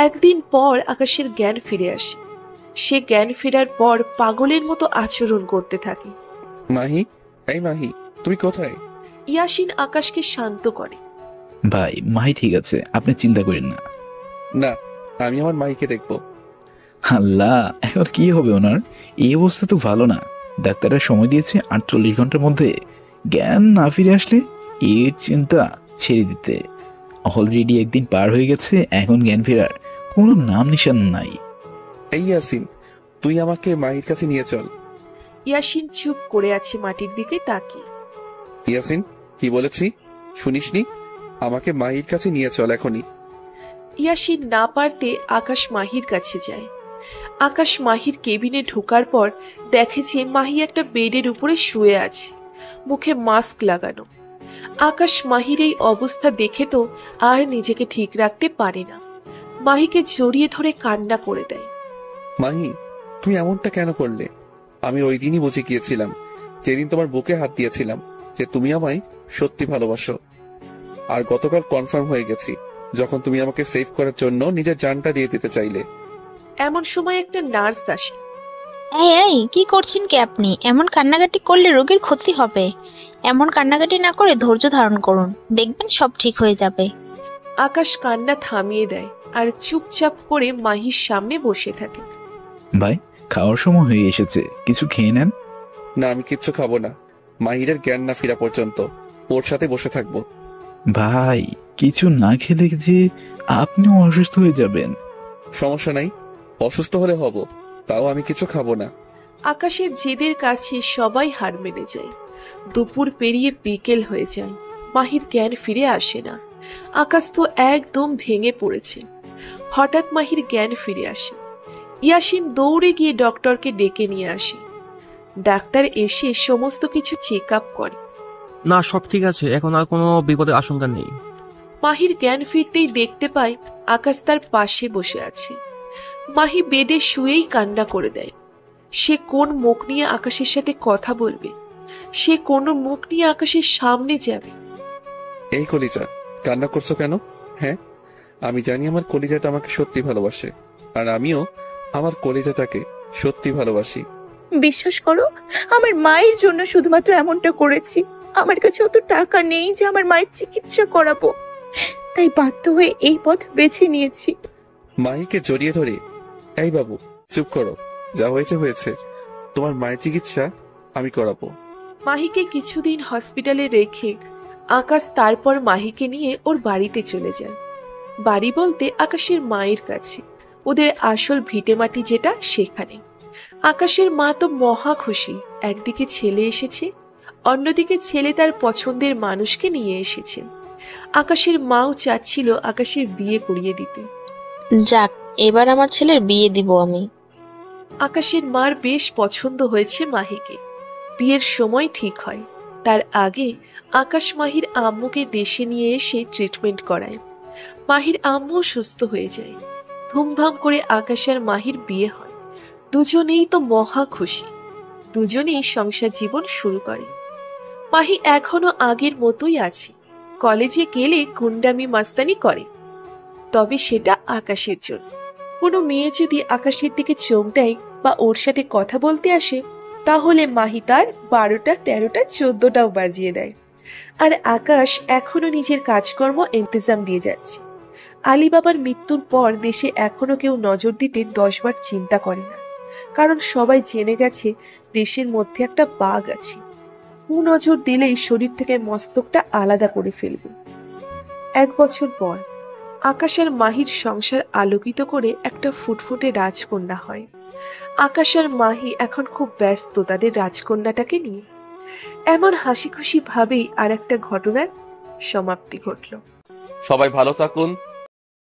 একদিন পর আকাশের জ্ঞান ফিরে আসে। সে জ্ঞান ফেরার পর পাগলের মতো আচরণ করতে থাকে। মাহি, এই মাহি, তুমি কোথায়? ইয়াসিন আকাশকে শান্ত করে। ভাই, মাহি ঠিক আছে, আপনি চিন্তা করেন না। না, আমি আমার মাহিকে দেখবো। আল্লাহ, এখন কি হবে ওনার? এই অবস্থা তো ভালো না। ডাক্তাররা সময় দিয়েছে 48 ঘন্টার মধ্যে জ্ঞান না ফিরে আসলে এর চিন্তা ছেড়ে দিতে। অলরেডি একদিন পার হয়ে গেছে, এখন জ্ঞান ফেরার কোনো নাম নিশান নাই। এই ইয়াসিন, তুই আমাকে মাহির কাছে নিয়ে চল। ইয়াসিন চুপ করে আছে মাটির দিকে তাকিয়ে। ইয়াসিন, কি বলেছি শুনিসনি? আমাকে মাহির কাছে নিয়ে চল এখনই। ইয়াসিন না পারতে আকাশ মাহির কাছে যায়। আকাশ মাহির কেবিনে ঢোকার পর দেখে যে মাহি একটা বেডের উপরে শুয়ে আছে, মুখে মাস্ক লাগানো। আকাশ মাহির এই অবস্থা দেখে তো আর নিজেকে ঠিক রাখতে পারে না, মাহিকে জড়িয়ে ধরে কান্না করে দেয়। মাহি, তুমি এমনটা কেন করলে? আমি ওই দিনই বুঝে গিয়েছিলাম, যেদিন তোমার বুকে হাত দিয়েছিলাম, যে তুমি আমায় সত্যি ভালোবাসো। আর গতকাল কনফার্ম হয়ে গেছি, যখন তুমি আমাকে সেভ করার জন্য নিজের জানটা দিয়ে দিতে চাইলে। এমন সময় একটা নার্স আসে। এই কি করছেন কি আপনি? এমন কান্নাকাটি করলে রোগীর ক্ষতি হবে। এমন কান্নাকাটি না করে ধৈর্য ধারণ করুন, দেখবেন সব ঠিক হয়ে যাবে। আকাশ কান্না থামিয়ে দেয় আর চুপচাপ করে মাহির সামনে বসে থাকে। ভাই, খাওয়ার সময় হয়ে এসেছে, কিছু খেয়ে নেন। না, আমি কিচ্ছু খাবো না। মাহিরের জ্ঞান না ফেরা পর্যন্ত ওর সাথে বসে থাকবো। ভাই, কিছু না খেলে যে আপনিও অসুস্থ হয়ে যাবেন। সমস্যা নাই, অসুস্থ হলে হব, তাও আমি কিছু খাবো না। আকাশের জেদের কাছে সবাই হার মেনে যায়। দুপুর পেরিয়ে বিকেল হয়ে যায়, মাহির জ্ঞান ফিরে আসে না। আকাশ তো একদম ভেঙে পড়েছে। হঠাৎ মাহির জ্ঞান ফিরে আসে। ইয়াসিন দৌড়ে গিয়ে ডক্টরকে ডেকে নিয়ে আসে। ডাক্তার এসে সমস্ত কিছু চেক আপ করে। না, সব ঠিক আছে, এখন আর কোনো বিপদের আশঙ্কা নেই। মাহির জ্ঞান ফিরতেই দেখতে পায় আকাশ তার পাশে বসে আছে। মাহি বেডে শুয়েই কান্না করে দেয়। সে কোন মুখ নিয়ে আকাশের সাথে কথা বলবে? সে কোন মুখ নিয়ে আকাশের সামনে যাবে? এই কলিজা, কান্না করছো কেন? হ্যাঁ, আমি জানি আমার কলিজাটা আমাকে সত্যি ভালোবাসে, আর আমিও আমার কলিজাটাকে সত্যি ভালোবাসি। বিশ্বাস করো, আমার মায়ের জন্য শুধুমাত্র এমনটা করেছি। আমার কাছে অত টাকা নেই যে আমার মায়ের চিকিৎসা করাবো, তাই বাধ্য হয়ে এই পথ বেছে নিয়েছি। মাহিকে জড়িয়ে ধরে, এই বাবু চুপ করো, যা হয়েছে হয়েছে, তোমার মায়ের চিকিৎসা আমি করাবো। মাহিকে কিছুদিন হসপিটালে রেখে আকাশ তারপর মাহিকে নিয়ে ওর বাড়িতে চলে যায়। বাড়ি বলতে আকাশের মায়ের কাছে, ওদের আসল ভিটেমাটি যেটা সেখানে। আকাশের মা তো মহা খুশি, একদিকে ছেলে এসেছে, অন্যদিকে ছেলে তার পছন্দের মানুষকে নিয়ে এসেছে। আকাশের মাও চাচ্ছিল আকাশের বিয়ে করিয়ে দিতে। যাক, এবার আমার ছেলের বিয়ে দিব আমি। আকাশের মার বেশ পছন্দ হয়েছে মাহিকে। বিয়ের সময় ঠিক হয়, তার আগে আকাশ মাহির আম্মুকে দেশে নিয়ে এসে ট্রিটমেন্ট করায়। মাহির আম্মু সুস্থ হয়ে যায়। ধুমধাম করে আকাশ আর মাহির বিয়ে হয়। দুজনেই তো মহা খুশি, দুজনেই সংসার জীবন শুরু করে। মাহি এখনো আগের মতোই আছে, কলেজে গেলে গুন্ডামি মাস্তানি করে, তবে সেটা আকাশের জন্য। কোনো মেয়ে যদি আকাশের দিকে চোখ দেয় বা ওর সাথে কথা বলতে আসে, তাহলে মাহি তার 12টা 13টা 14টাও বাজিয়ে দেয়। আর আকাশ এখনো নিজের কাজকর্ম ইন্তজাম দিয়ে যাচ্ছে। আলী বাবার মৃত্যুর পর দেশে এখনো কেউ নজর দিতে 10 বার চিন্তা করে না, কারণ সবাই জেনে গেছে দেশের মধ্যে একটা বাঘ আছে। নজর দিলেই শরীর থেকে মস্তকটা আলাদা করে ফেলবে। 1 বছর পর আকাশ আর মাহির সংসার আলোকিত করে একটা ফুটফুটে রাজকন্যা হয়। আকাশ আর মাহি এখন খুব ব্যস্ত তাদের রাজকন্যাটাকে নিয়ে। এমন হাসি খুশি ভাবেই আর একটা ঘটনার সমাপ্তি ঘটল। সবাই ভালো থাকুন।